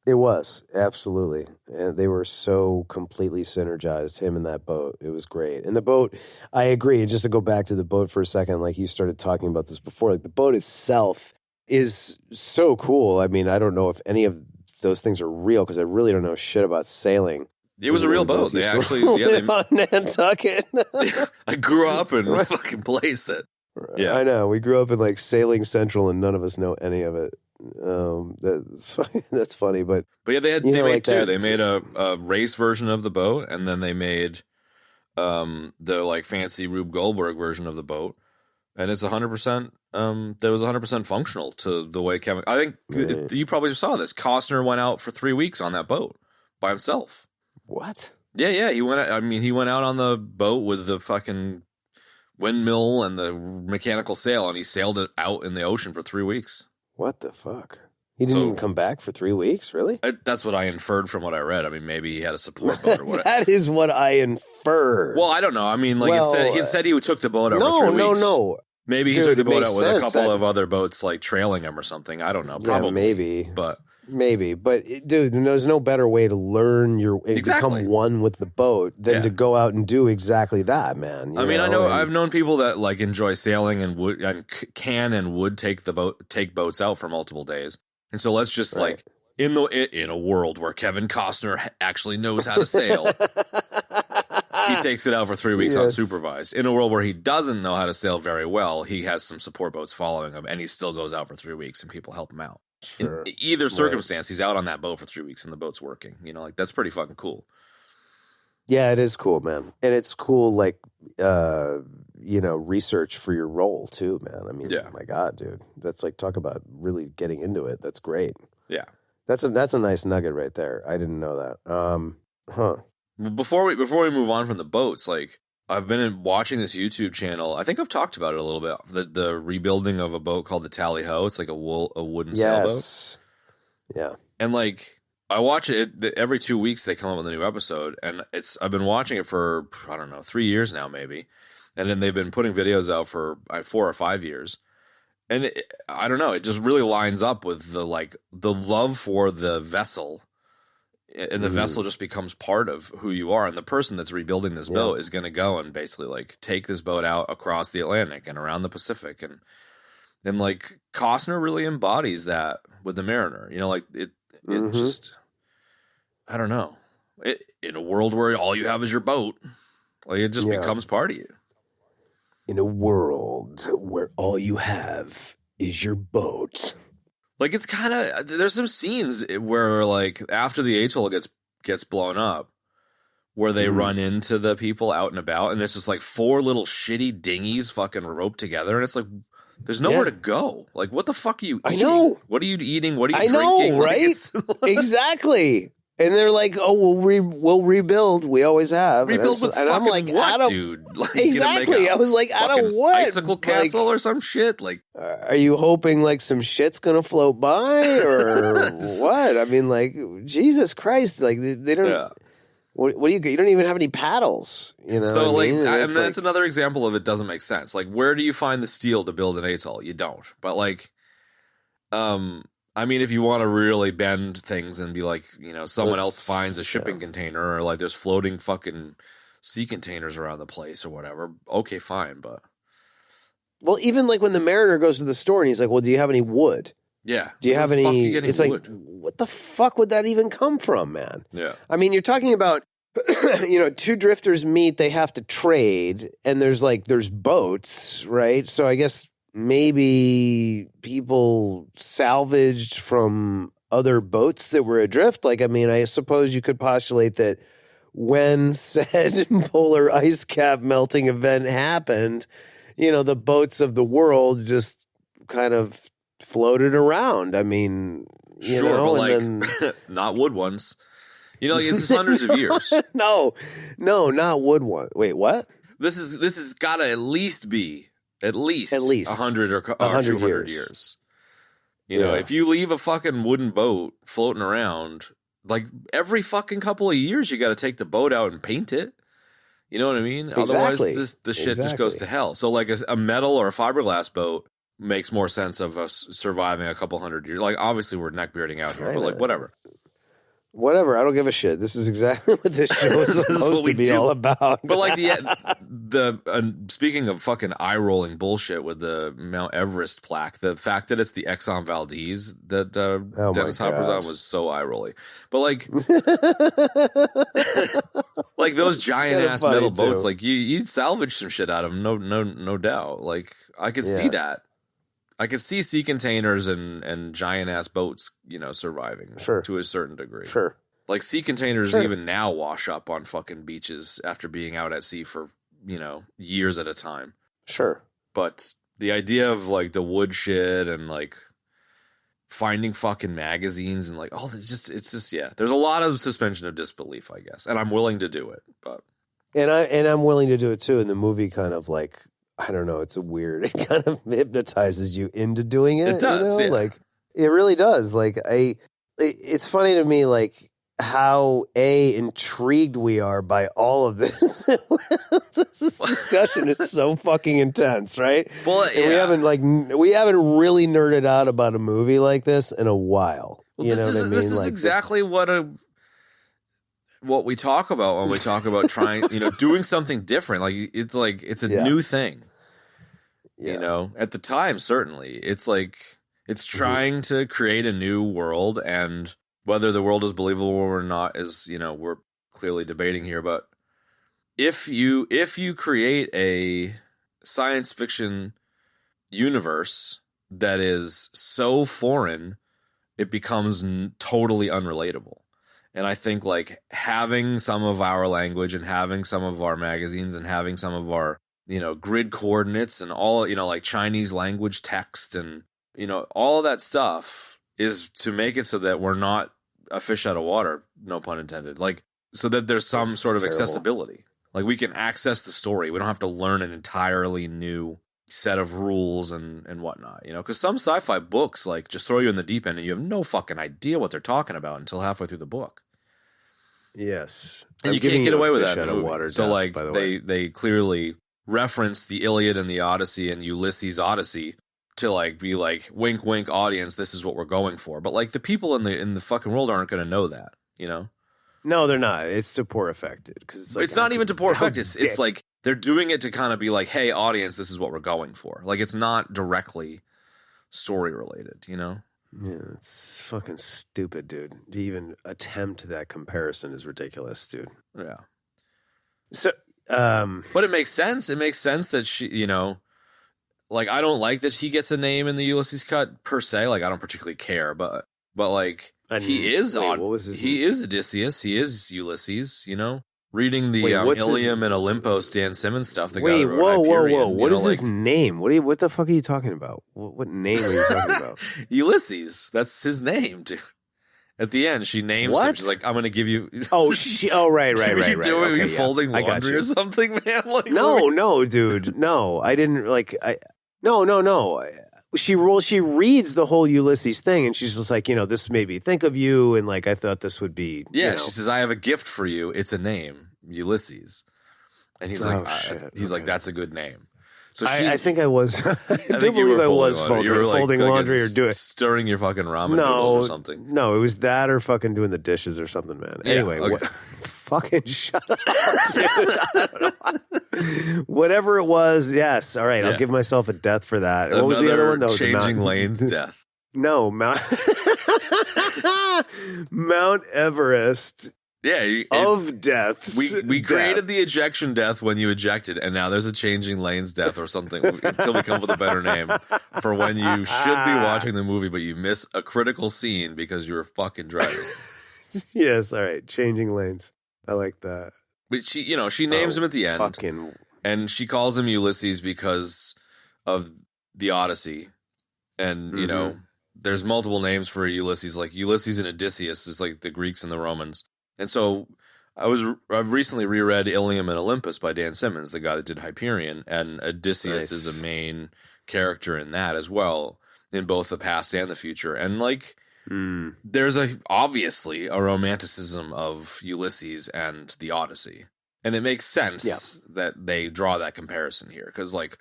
It was, absolutely. And they were so completely synergized, him and that boat. It was great. And the boat, I agree, just to go back to the boat for a second, like you started talking about this before, like the boat itself is so cool. I mean, I don't know if any of those things are real because I really don't know shit about sailing. It was a real boat. They actually, live on Nantucket. I grew up in a fucking place that, yeah. I know. We grew up in like Sailing Central and none of us know any of it. That's funny, but yeah, they made like two. They made a race version of the boat, and then they made the like fancy Rube Goldberg version of the boat, and it's 100%. That was 100% functional to the way Kevin. I think you probably just saw this. Costner went out for 3 weeks on that boat by himself. What? Yeah. He went. I mean, he went out on the boat with the fucking windmill and the mechanical sail, and he sailed it out in the ocean for 3 weeks. What the fuck? He didn't even come back for 3 weeks, really? That's what I inferred from what I read. I mean, maybe he had a support boat or whatever. That is what I inferred. Well, I don't know. I mean, like he said he took the boat out for 3 weeks. No. Maybe he took the boat out with a couple of other boats like trailing him or something. I don't know. Probably. Yeah, maybe. But dude, there's no better way to learn become one with the boat than to go out and do exactly that, man. I mean, I've known people that like enjoy sailing and can and would take boats out for multiple days. And so let's just like in a world where Kevin Costner actually knows how to sail, he takes it out for 3 weeks unsupervised. In a world where he doesn't know how to sail very well, he has some support boats following him, and he still goes out for 3 weeks, and people help him out. Sure. In either circumstance, he's out on that boat for 3 weeks, and the boat's working. You know, like that's pretty fucking cool. Yeah, it is cool, man, and it's cool, like research for your role too, man. I mean, my God, dude, that's like talk about really getting into it. That's great. Yeah, that's a nice nugget right there. I didn't know that. Before we move on from the boats, like I've been watching this YouTube channel. I think I've talked about it a little bit. The rebuilding of a boat called the Tally Ho. It's like a wooden sailboat. Yeah, and like I watch it every 2 weeks. They come up with a new episode, and I've been watching it for I don't know 3 years now maybe, and then they've been putting videos out for 4 or 5 years. And I don't know, it just really lines up with the love for the vessel, and the vessel just becomes part of who you are. And the person that's rebuilding this boat is going to go and basically like take this boat out across the Atlantic and around the Pacific, and like Costner really embodies that with the Mariner. You know, like it just, I don't know, in a world where all you have is your boat, like it just becomes part of you. In a world where all you have is your boat. Like it's kind of, there's some scenes where like after the atoll gets blown up, where they run into the people out and about, and it's just like 4 little shitty dinghies fucking roped together, and it's like there's nowhere to go. Like what the fuck are you eating? I know. What are you eating? What are you drinking? Know, right? Exactly. And they're like, "Oh, we'll rebuild. We always have." Rebuild with fucking I'm like, what, dude? Like, exactly. I was like, "Out of what? Icicle castle or some shit?" Like, are you hoping like some shit's gonna float by or what? I mean, like, Jesus Christ! Like they don't. Yeah. What do you? You don't even have any paddles. You know. So like, and that's another example of it doesn't make sense. Like, where do you find the steel to build an atoll? You don't. But like, I mean, if you want to really bend things and be like, you know, someone else finds a shipping container, or like there's floating fucking sea containers around the place or whatever, okay, fine, but. Well, even like when the Mariner goes to the store and he's like, well, do you have any wood? Yeah. Do you have any? It's wood? Like, what the fuck would that even come from, man? Yeah. I mean, you're talking about, you know, 2 drifters meet, they have to trade, and there's boats, right? So I guess maybe people salvaged from other boats that were adrift. Like, I mean, I suppose you could postulate that when said polar ice cap melting event happened, the boats of the world just kind of floated around. I mean, sure, but like not wood ones. It's just hundreds of years. No, not wood one. Wait, what? This is gotta at least 100 or 200 years. If you leave a fucking wooden boat floating around, like every fucking couple of years, you got to take the boat out and paint it. You know what I mean? Exactly. Otherwise, the shit just goes to hell. So, like a metal or a fiberglass boat makes more sense of us surviving a couple hundred years. Like, obviously, we're neckbearding out here, but like whatever. Whatever, I don't give a shit. This is exactly what this show is supposed to be all about. But like speaking of fucking eye rolling bullshit with the Mount Everest plaque, the fact that it's the Exxon Valdez that Dennis Hopper's on was so eye rolly. But like, like those giant ass metal boats, like you'd salvage some shit out of them, no doubt. Like I could see that. I could see sea containers and giant ass boats, surviving to a certain degree. Sure. Like sea containers even now wash up on fucking beaches after being out at sea for, years at a time. Sure. But the idea of like the wood shit and like finding fucking magazines and like, it's just, yeah. There's a lot of suspension of disbelief, I guess. And I'm willing to do it, but. And I'm willing to do it too. And the movie kind of like, I don't know. It's weird. It kind of hypnotizes you into doing it. It does, yeah. Like it really does. Like it's funny to me, like how intrigued we are by all of this. This discussion is so fucking intense, right? Well, yeah. And we haven't really nerded out about a movie like this in a while. Well, you know what I mean? This is exactly what we talk about when we talk about trying, doing something different. Like it's a new thing. Yeah. At the time, certainly. It's like it's trying to create a new world, and whether the world is believable or not is, we're clearly debating here. But if you create a science fiction universe that is so foreign, it becomes totally unrelatable. And I think like having some of our language and having some of our magazines and having some of our, grid coordinates and all, like Chinese language text and, all of that stuff is to make it so that we're not a fish out of water, no pun intended. Like, so that there's some sort of accessibility. Like we can access the story. We don't have to learn an entirely new set of rules and whatnot, because some sci-fi books like just throw you in the deep end and you have no fucking idea what they're talking about until halfway through the book. Yes. And you can't get away with that in a movie. Water so death, like they clearly reference the Iliad and the Odyssey and Ulysses' Odyssey to like be like wink wink audience, this is what we're going for. But like the people in the fucking world aren't going to know that, No, they're not. It's to poor effect, because it's not even to poor effect. It's like they're doing it to kind of be like, hey, audience, this is what we're going for. Like it's not directly story related, Yeah, it's fucking stupid, dude. To even attempt that comparison is ridiculous, dude. Yeah. So, but it makes sense. It makes sense that she, like I don't like that he gets a name in the Ulysses cut per se. Like I don't particularly care, but like he is what was his name? is Odysseus. He is Ulysses. Reading the Illium and Olympos Dan Simmons stuff. The guy that wrote Hyperion, What is his name? What the fuck are you talking about? What name are you talking about? Ulysses. That's his name, dude. At the end, she names him. She's like, "I'm going to give you." Right. Are you folding laundry or something, man? Like, no, dude. No, I didn't. No. She reads the whole Ulysses thing, and she's just like, this made me think of you, and like I thought this would be. Yeah, she says, "I have a gift for you. It's a name, Ulysses," and he's like, like, "That's a good name." So I think I was. I do believe I was folding laundry or doing stirring your fucking ramen noodles or something. No, it was that or fucking doing the dishes or something, man. Anyway, fucking shut up, dude. Whatever it was, yes. All right, I'll give myself a death for that. What was the other one? No, Changing Lanes death. No, Mount Everest. Yeah, of deaths. We created the ejection death when you ejected, and now there's a Changing Lanes death or something until we come up with a better name for when you should be watching the movie, but you miss a critical scene because you were fucking driving. Yes, all right. Changing Lanes. I like that. But she names him at the end. Fucking. And she calls him Ulysses because of the Odyssey. And, there's multiple names for Ulysses. Like Ulysses and Odysseus is like the Greeks and the Romans. And so I've recently reread Illium and Olympos by Dan Simmons, the guy that did Hyperion. And Odysseus is a main character in that as well, in both the past and the future. And like, there's obviously a romanticism of Ulysses and the Odyssey. And it makes sense that they draw that comparison here. Because, like,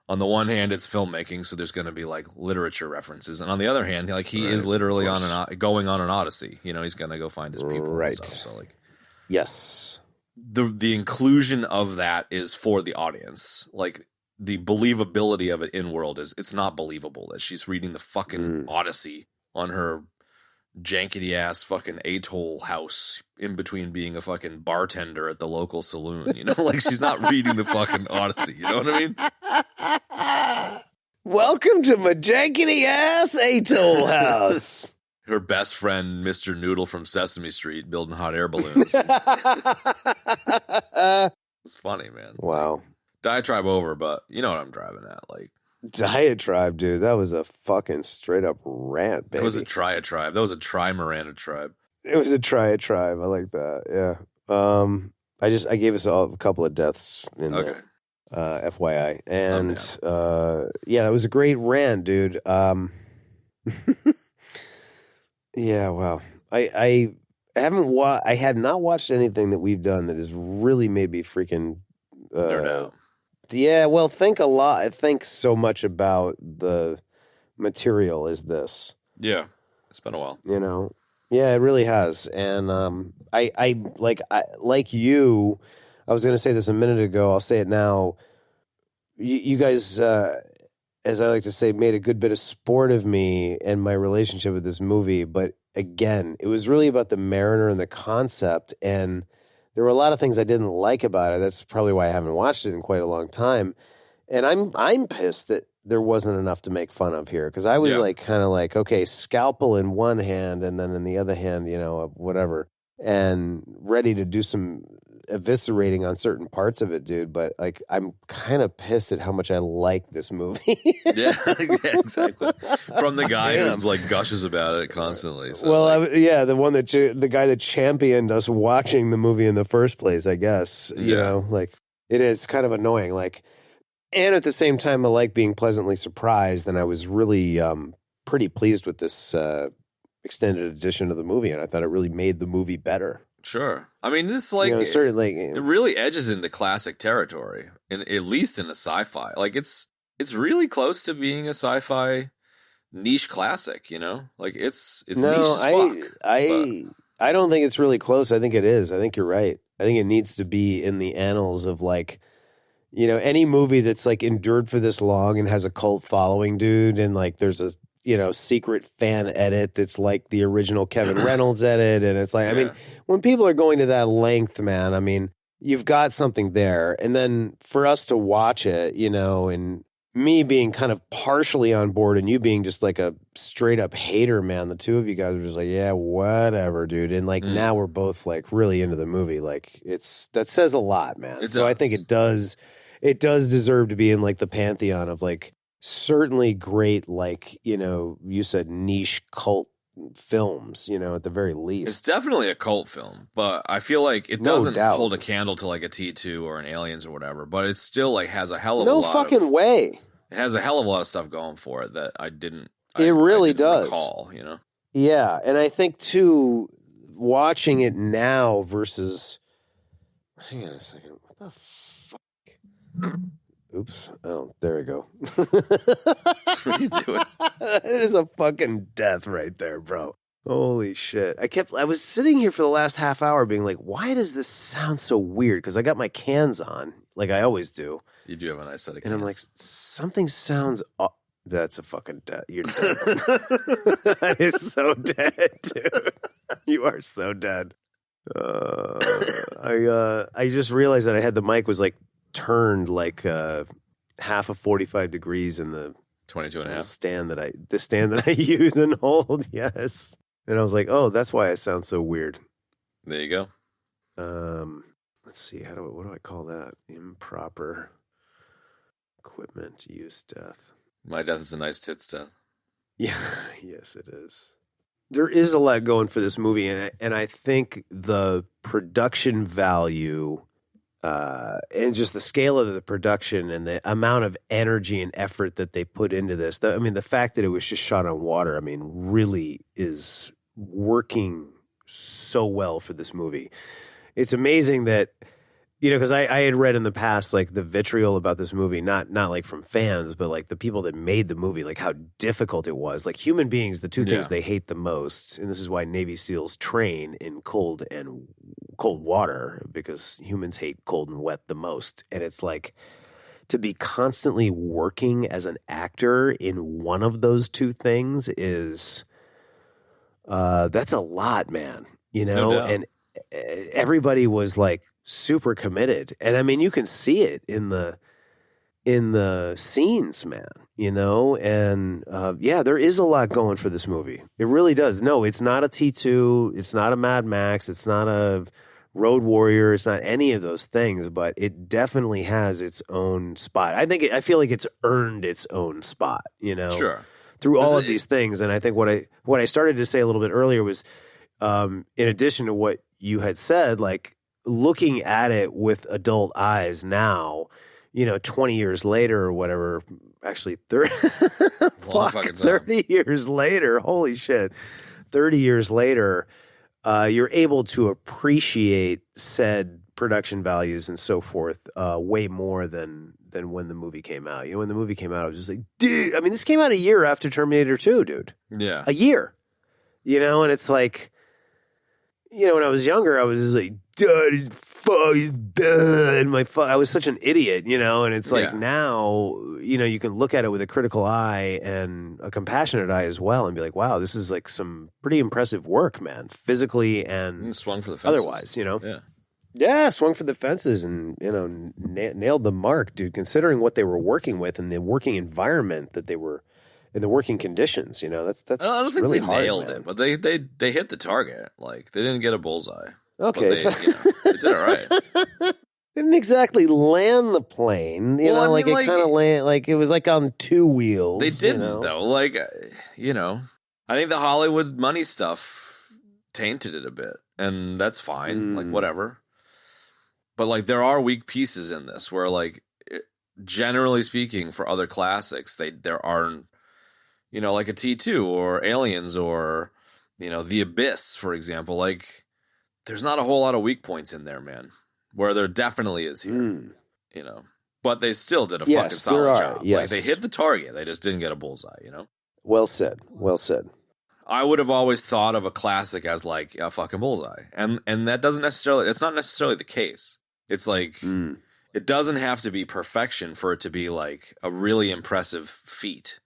on the one hand, it's filmmaking, so there's going to be, like, literature references. And on the other hand, like, he is literally going on an Odyssey. He's going to go find his people and stuff. So, like... Yes. The inclusion of that is for the audience. Like, the believability of it in world it's not believable that she's reading the fucking Odyssey on her jankety ass fucking atoll house in between being a fucking bartender at the local saloon, like she's not reading the fucking Odyssey, you know what I mean? Welcome to my jankety ass atoll house. Her best friend, Mr. Noodle from Sesame Street, building hot air balloons. It's funny, man. Wow. Diatribe over, but you know what I'm driving at, like. Diatribe, dude. That was a fucking straight up rant, baby. It was a triatribe. That was a tri-Miranda tribe. It was a triatribe. I like that. Yeah. I gave us a couple of deaths in there. FYI. And it was a great rant, dude. Yeah, wow. I had not watched anything that we've done that has really made me freaking nerd out. Yeah, well, think so much about the material as this. Yeah, it's been a while. Yeah, it really has. And I like you. I was going to say this a minute ago. I'll say it now. You guys, as I like to say, made a good bit of sport of me and my relationship with this movie. But again, it was really about the Mariner and the concept, and there were a lot of things I didn't like about it. That's probably why I haven't watched it in quite a long time. And I'm pissed that there wasn't enough to make fun of here, because I was okay, scalpel in one hand and then in the other hand, whatever, and ready to do some eviscerating on certain parts of it, dude. But like, I'm kind of pissed at how much I like this movie. yeah, exactly. From the guy who's like gushes about it constantly. So, well, the guy that championed us watching the movie in the first place, I guess. It is kind of annoying. Like, and at the same time, I like being pleasantly surprised, and I was really pretty pleased with this extended edition of the movie, and I thought it really made the movie better. Sure. I mean, this it really edges into classic territory, at least in a sci-fi. Like, it's really close to being a sci-fi niche classic, Like, it's niche as fuck. I don't think it's really close. I think it is. I think you're right. I think it needs to be in the annals of, like, any movie that's like endured for this long and has a cult following, dude, and like there's a secret fan edit that's like the original Kevin Reynolds edit, and it's like, I mean, when people are going to that length, man, I mean, you've got something there. And then for us to watch it, and me being kind of partially on board and you being just like a straight up hater, man, the two of you guys were just like, yeah, whatever, dude. And like now we're both like really into the movie. Like, that says a lot, man. So I think it does deserve to be in like the pantheon of like certainly great, like, you said niche cult films, at the very least. It's definitely a cult film, but I feel like it doesn't hold a candle to like a T2 or an Aliens or whatever, but it still like has a hell of a lot. No fucking way. It has a hell of a lot of stuff going for it that I didn't recall, Yeah, and I think too, watching it now versus, hang on a second, what the fuck? Oops. Oh, there we go. What are you doing? It is a fucking death right there, bro. Holy shit. I was sitting here for the last half hour being like, why does this sound so weird? Because I got my cans on, like I always do. You do have a nice set of cans. And I'm like, something sounds... That's a fucking dead. You're dead. That is so dead, dude. You are so dead. I just realized that I had the mic was like turned like half of 45 degrees in the 22 and a half stand that I use and hold. Yes. And I was like, oh, that's why I sound so weird. There you go. Let's see, what do I call that? Improper equipment use death. My death is a nice tits death. Yeah, yes, it is. There is a lot going for this movie, and I think the production value and just the scale of the production and the amount of energy and effort that they put into this. The fact that it was just shot on water, really is working so well for this movie. It's amazing that, because I had read in the past, like, the vitriol about this movie, not like from fans, but like the people that made the movie, like how difficult it was. Like, human beings, the two things they hate the most, and this is why Navy SEALs train in cold water, because humans hate cold and wet the most. And it's like, to be constantly working as an actor in one of those two things is, that's a lot, man, No doubt. and everybody was like super committed. And you can see it in the scenes, man, and there is a lot going for this movie. It really does. No, it's not a T2. It's not a Mad Max. It's not a Road Warrior. It's not any of those things, but it definitely has its own spot. I feel like it's earned its own spot, Sure. through all of these things. And I think what I started to say a little bit earlier was, in addition to what you had said, like, looking at it with adult eyes now, 20 years later or whatever, actually 30 years later, holy shit, 30 years later, you're able to appreciate said production values and so forth way more than when the movie came out. When the movie came out, I was just like, dude, this came out a year after Terminator 2, dude. Yeah. A year. And it's like, when I was younger, I was just like, dude, he's dead. I was such an idiot, and it's like now, you can look at it with a critical eye and a compassionate eye as well and be like, wow, this is like some pretty impressive work, man, physically and swung for the fences. Otherwise, Yeah. Yeah, swung for the fences and, nailed the mark, dude, considering what they were working with and the working environment that they were in, the working conditions, that's I don't think really they hard, nailed man. it, but they hit the target. Like, they didn't get a bullseye. Okay. But they did all right. They didn't exactly land the plane, it kind of land, like it was like on two wheels. They didn't though. Like, I think the Hollywood money stuff tainted it a bit, and that's fine. Like, whatever. But like, there are weak pieces in this where, like, generally speaking, for other classics, there aren't, like a T2 or Aliens or, The Abyss, for example. Like, there's not a whole lot of weak points in there, man, where there definitely is here, But they still did a fucking solid job. Yes. Like, they hit the target. They just didn't get a bullseye, Well said. Well said. I would have always thought of a classic as like a fucking bullseye. And that's not necessarily the case. It's like, it doesn't have to be perfection for it to be like a really impressive feat.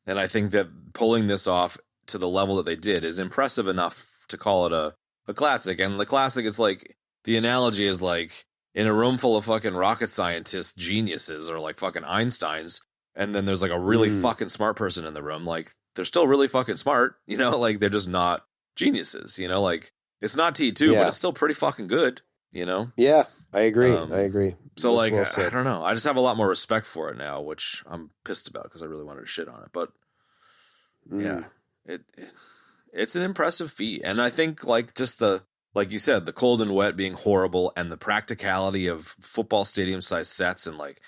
And I think that pulling this off to the level that they did is impressive enough to call it a classic. And the classic is like, the analogy is like, in a room full of fucking rocket scientists, geniuses, or like fucking Einsteins, and then there's like a really fucking smart person in the room, like, they're still really fucking smart, like, they're just not geniuses, like, it's not T2, but it's still pretty fucking good, Yeah, I agree. I agree. So, That's like, well I don't know. I just have a lot more respect for it now, which I'm pissed about because I really wanted to shit on it. But yeah, it's an impressive feat. And I think, like, just like you said, the cold and wet being horrible and the practicality of football stadium size sets and like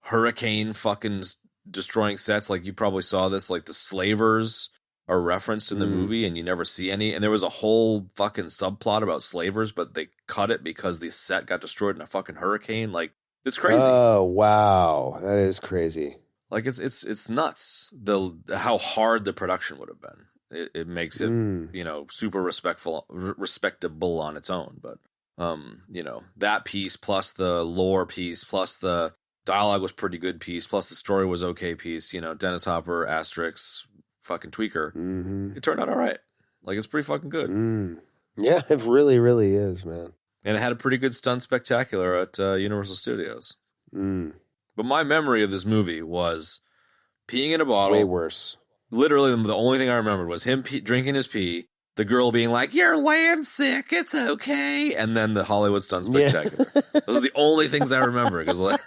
hurricane fucking destroying sets. Like, you probably saw this, like, the slavers are referenced in the movie and you never see any. And there was a whole fucking subplot about slavers, but they cut it because the set got destroyed in a fucking hurricane. Like, it's crazy. Oh, wow. That is crazy. Like, it's nuts. How hard the production would have been. It makes it, super respectable on its own. But, that piece plus the lore piece plus the dialogue was pretty good piece plus the story was okay piece, Dennis Hopper, Asterix, fucking tweaker. It turned out all right. Like, it's pretty fucking good. Yeah, it really, really is, man. And it had a pretty good stunt spectacular at Universal Studios. But my memory of this movie was peeing in a bottle. Way worse. Literally, the only thing I remembered was him drinking his pee, the girl being like, "You're land sick, it's okay," and then the Hollywood Stunt Spectacular. Those are the only things I remember. Because like,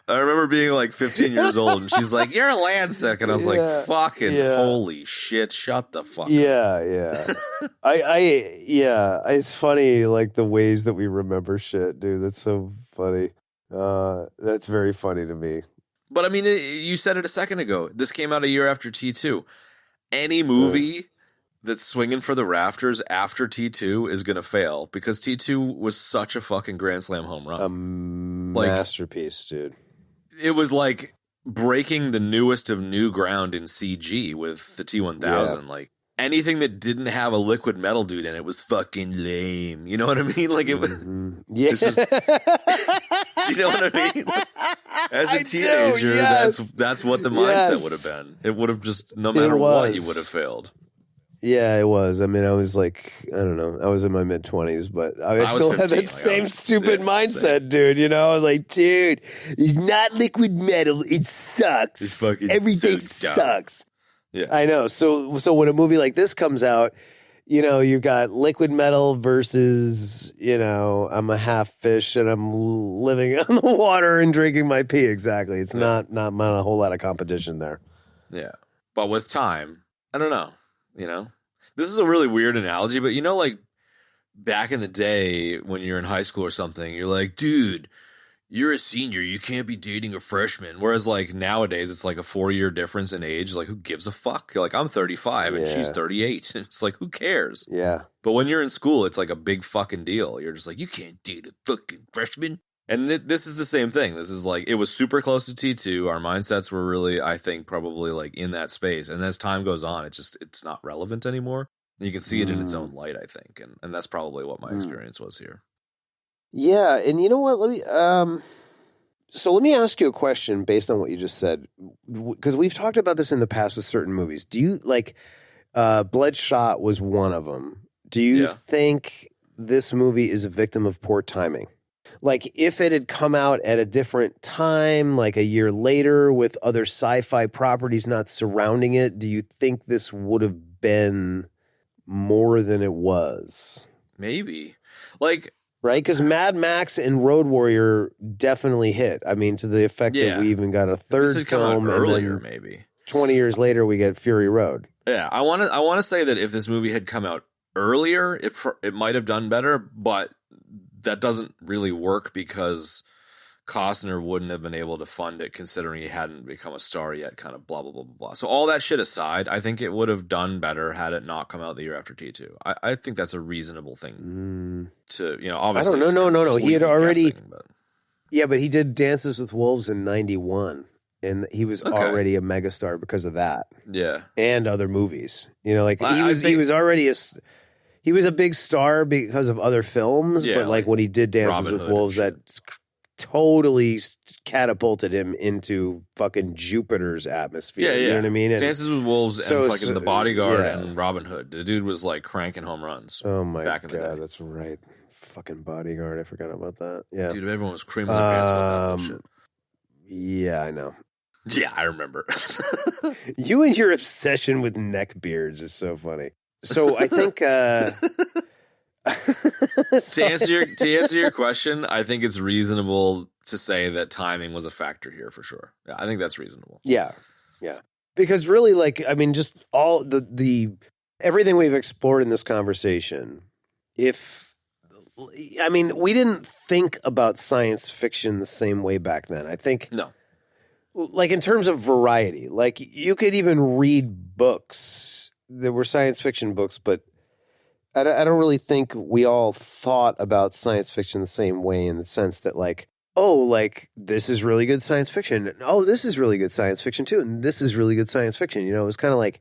I remember being like 15 years old, and she's like, "You're land sick," and I was like, "Fucking holy shit, shut the fuck up." Yeah. It's funny, like the ways that we remember shit, dude. That's so funny. That's very funny to me. But I mean, you said it a second ago. This came out a year after T2. Any movie that's swinging for the rafters after T2 is going to fail because T2 was such a fucking Grand Slam home run. A masterpiece, dude. It was like breaking the newest of new ground in CG with the T1000. Yeah. Like anything that didn't have a liquid metal dude in it was fucking lame. You know what I mean? Like it was. Yeah. It's just, you know what I mean? As a teenager, that's what the mindset would have been. It would have just, no matter what, you would have failed. Yeah, it was. I mean, I was like, I don't know. I was in my mid-20s, but I still had that same stupid mindset, dude. You know, I was like, dude, it's not liquid metal. It sucks. It's fucking everything sucks. Yeah, I know. So when a movie like this comes out, you know, you've got liquid metal versus, you know, I'm a half fish and I'm living on the water and drinking my pee. Exactly. It's not a whole lot of competition there. Yeah. But with time, I don't know, you know, this is a really weird analogy, but you know, like back in the day when you're in high school or something, you're like, dude, you're a senior, you can't be dating a freshman. Whereas like nowadays it's like a 4-year difference in age. Like who gives a fuck? You're like, I'm 35 and she's 38. And it's like, who cares? Yeah. But when you're in school, it's like a big fucking deal. You're just like, you can't date a fucking freshman. And this is the same thing. This is like, it was super close to T2. Our mindsets were really, I think, probably like in that space. And as time goes on, it's not relevant anymore. You can see it in its own light, I think. And that's probably what my experience was here. Yeah, and you know what? Let me ask you a question based on what you just said, because we've talked about this in the past with certain movies. Do you like Bloodshot was one of them? Do you think this movie is a victim of poor timing? Like if it had come out at a different time, like a year later with other sci-fi properties not surrounding it, do you think this would have been more than it was? Maybe. Like, right? Because Mad Max and Road Warrior definitely hit. I mean, to the effect that we even got a third film earlier, and then maybe 20 years later we get Fury Road. Yeah, I want to say that if this movie had come out earlier, it might have done better, but that doesn't really work because Costner wouldn't have been able to fund it considering he hadn't become a star yet, kind of blah, blah, blah, blah, blah. So all that shit aside, I think it would have done better had it not come out the year after T2. I think that's a reasonable thing to, you know, obviously. I don't know. No. He had already, but he did Dances with Wolves in 91 and he was already a megastar because of that. Yeah. And other movies, you know, like he was already he was a big star because of other films, but like when he did Dances with Wolves, that totally catapulted him into fucking Jupiter's atmosphere. You know what I mean? And Dances with Wolves and fucking The Bodyguard and Robin Hood. The dude was like cranking home runs. Oh my back in the God, day. That's right. Fucking Bodyguard. I forgot about that. Yeah. Dude, everyone was creaming their pants about that bullshit. Yeah, I know. Yeah, I remember. You and your obsession with neck beards is so funny. So I think to answer your question, I think it's reasonable to say that timing was a factor here for sure. Yeah, I think that's reasonable. Yeah. Because really, like, I mean, just all the everything we've explored in this conversation. We didn't think about science fiction the same way back then. I think no. Like in terms of variety, like you could even read books that were science fiction books, but I don't really think we all thought about science fiction the same way in the sense that like, oh, like this is really good science fiction. Oh, this is really good science fiction too. And this is really good science fiction. You know, it was kind of like,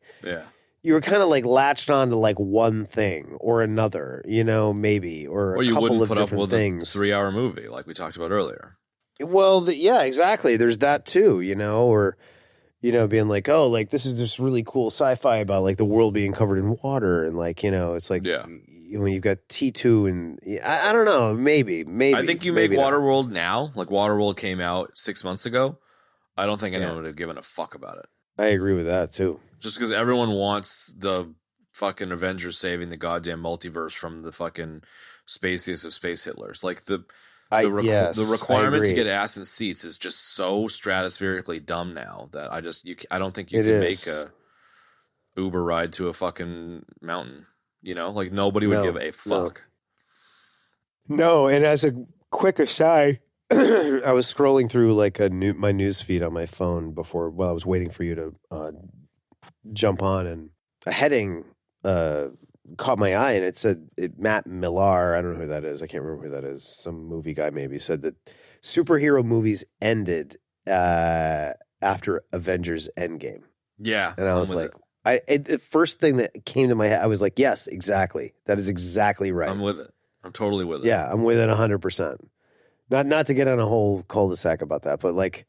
you were kind of like latched on to like one thing or another, you know, maybe, or a couple of different things. A 3-hour movie like we talked about earlier. Well, yeah, exactly. There's that too, you know, or, you know, being like, oh, like this is this really cool sci-fi about like the world being covered in water. And like, you know, it's like when you've got T2 and I don't know, maybe. I think you make Waterworld now, like Waterworld came out 6 months ago. I don't think anyone would have given a fuck about it. I agree with that too. Just because everyone wants the fucking Avengers saving the goddamn multiverse from the fucking spaciest of space Hitlers. Like the requirement to get ass in seats is just so stratospherically dumb now that I don't think you can make a Uber ride to a fucking mountain. You know, like nobody would give a fuck. No, and as a quick aside, I was scrolling through like my news feed on my phone while I was waiting for you to jump on, and a heading caught my eye, and it said Matt Millar, I don't know who that is, I can't remember who that is, some movie guy maybe, said that superhero movies ended after Avengers Endgame. Yeah. And I was like, the first thing that came to my head, I was like, yes, exactly. That is exactly right. I'm with it. I'm totally with it. Yeah, I'm with it 100%. Not to get on a whole cul-de-sac about that, but like,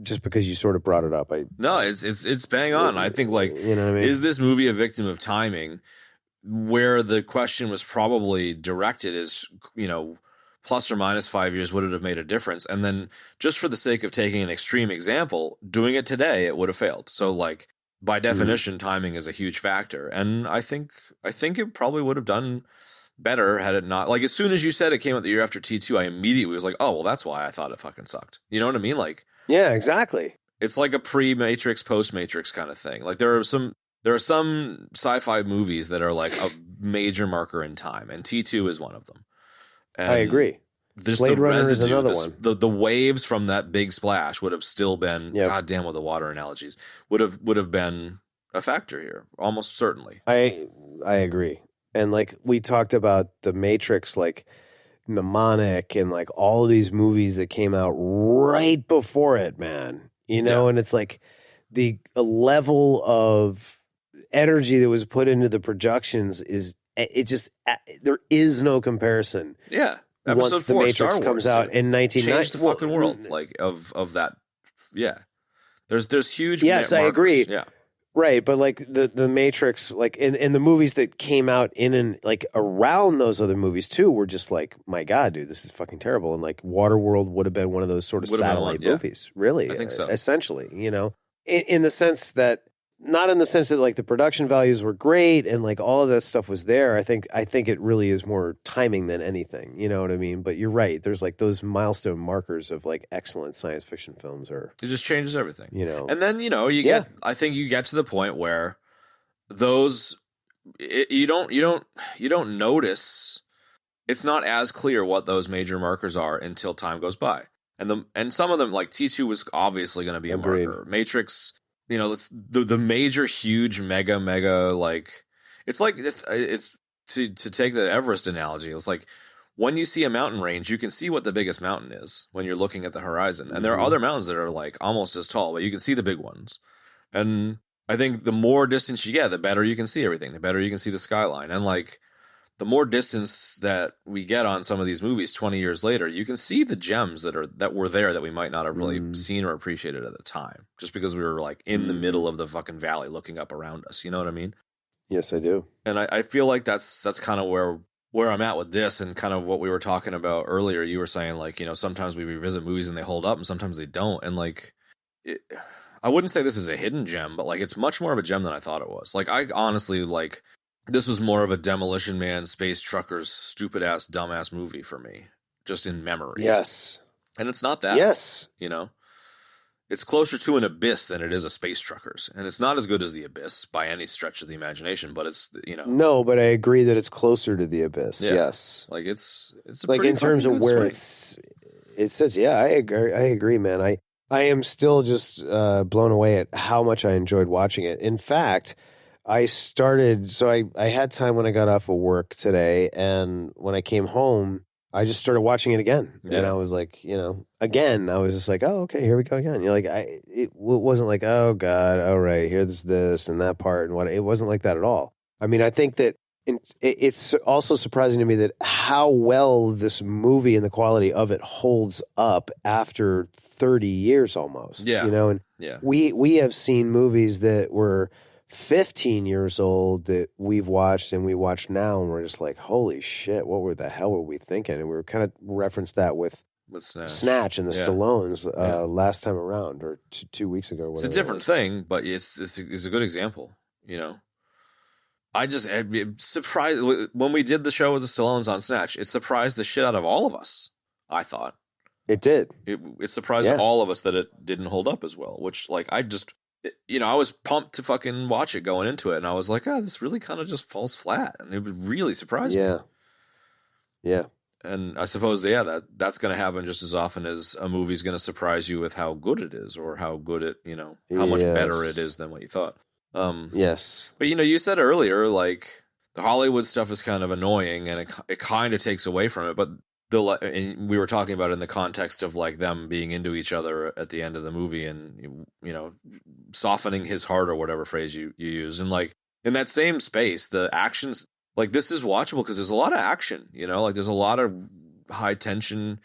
just because you sort of brought it up, no, it's bang on. I think, like, you know what I mean? Is this movie a victim of timing? Where the question was probably directed is, you know, plus or minus 5 years, would it have made a difference? And then, just for the sake of taking an extreme example, doing it today, it would have failed. So, like, by definition, timing is a huge factor, and I think it probably would have done better had it not. Like, as soon as you said it came out the year after T2, I immediately was like, oh, well, that's why I thought it fucking sucked. You know what I mean? Like, yeah, exactly. It's like a pre-Matrix, post-Matrix kind of thing. Like, there are some sci-fi movies that are like a major marker in time, and T2 is one of them. And I agree. Blade Runner is another one. The waves from that big splash would have still been, goddamn with the water analogies, would have been a factor here, almost certainly. I agree. And like we talked about the Matrix, like Mnemonic and like all of these movies that came out right before it, man. You know, and it's like the level of energy that was put into the productions there is no comparison. Yeah. Episode once 4, the Matrix Star comes Wars, out in 1990, changed the fucking world, like of that. Yeah. There's huge. Yes, markers. I agree. Yeah. Right, but like the Matrix, like in the movies that came out in and like around those other movies too, were just like, my God, dude, this is fucking terrible. And like Waterworld would have been one of those sort of satellite movies, really. I think so. Essentially, you know, in the sense that, not in the sense that like the production values were great and like all of that stuff was there. I think it really is more timing than anything. You know what I mean? But you're right. There's like those milestone markers of like excellent science fiction films, or it just changes everything. You know, and then I think you get to the point where you don't notice. It's not as clear what those major markers are until time goes by, and some of them, like T2 was obviously going to be a marker. Matrix. You know, it's the major, huge, mega, like, it's like, it's to take the Everest analogy. It's like when you see a mountain range, you can see what the biggest mountain is when you're looking at the horizon. And there are other mountains that are like almost as tall, but you can see the big ones. And I think the more distance you get, the better you can see everything, the better you can see the skyline. And like, the more distance that we get on some of these movies 20 years later, you can see the gems that were there that we might not have really seen or appreciated at the time, just because we were like in the middle of the fucking valley looking up around us. You know what I mean? Yes, I do. And I feel like that's kind of where I'm at with this, and kind of what we were talking about earlier. You were saying, like, you know, sometimes we revisit movies and they hold up and sometimes they don't. And like, I wouldn't say this is a hidden gem, but like, it's much more of a gem than I thought it was. Like, I honestly, like, this was more of a Demolition Man, Space Truckers, stupid-ass, dumbass movie for me, just in memory. Yes. And it's not that. Yes. You know? It's closer to an Abyss than it is a Space Truckers. And it's not as good as the Abyss by any stretch of the imagination, but it's, you know. No, but I agree that it's closer to the Abyss. Yeah. Yes. Like, it's a like, pretty in terms of where swing. it says, yeah, I agree, man. I am still just blown away at how much I enjoyed watching it. In fact, I had time when I got off of work today, and when I came home, I just started watching it again. Yeah. And I was like, you know, again, I was just like, oh, okay, here we go again. You're like, it wasn't like, oh God, all right, here's this and that part and what. It wasn't like that at all. I mean, I think that it's also surprising to me that how well this movie and the quality of it holds up after 30 years almost. Yeah. You know, and we have seen movies that were 15 years old that we've watched and we watch now, and we're just like, holy shit, what the hell were we thinking? And we were kind of referenced that with with Snatch and the Stallones last time around, or 2 weeks ago. It's a different thing, but it's a good example. I just surprised when we did the show with the Stallones on Snatch. It surprised the shit out of all of us. I thought it did. It surprised all of us that it didn't hold up as well. Which, like, I was pumped to fucking watch it going into it, and I was like, this really kind of just falls flat, and it would really surprise me. Yeah. And I suppose, that's going to happen just as often as a movie's going to surprise you with how good it is, or how good it, how much better it is than what you thought. Yes. But, you said earlier, like, the Hollywood stuff is kind of annoying, and it kind of takes away from it. But and we were talking about it in the context of, like, them being into each other at the end of the movie, and, softening his heart, or whatever phrase you use. And, like, in that same space, the actions, like, this is watchable because there's a lot of action, like, there's a lot of high tension,